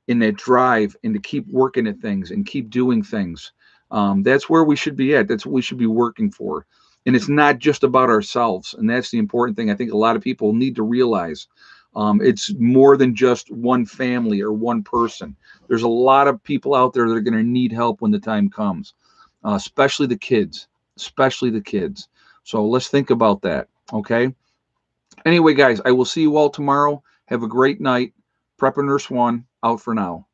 [SPEAKER 1] and that drive and to keep working at things and keep doing things. That's where we should be at. That's what we should be working for. And it's not just about ourselves. And that's the important thing I think a lot of people need to realize. It's more than just one family or one person. There's a lot of people out there that are going to need help when the time comes. Especially the kids, So let's think about that. Okay. Anyway, guys, I will see you all tomorrow. Have a great night. Prepper Nurse One out for now.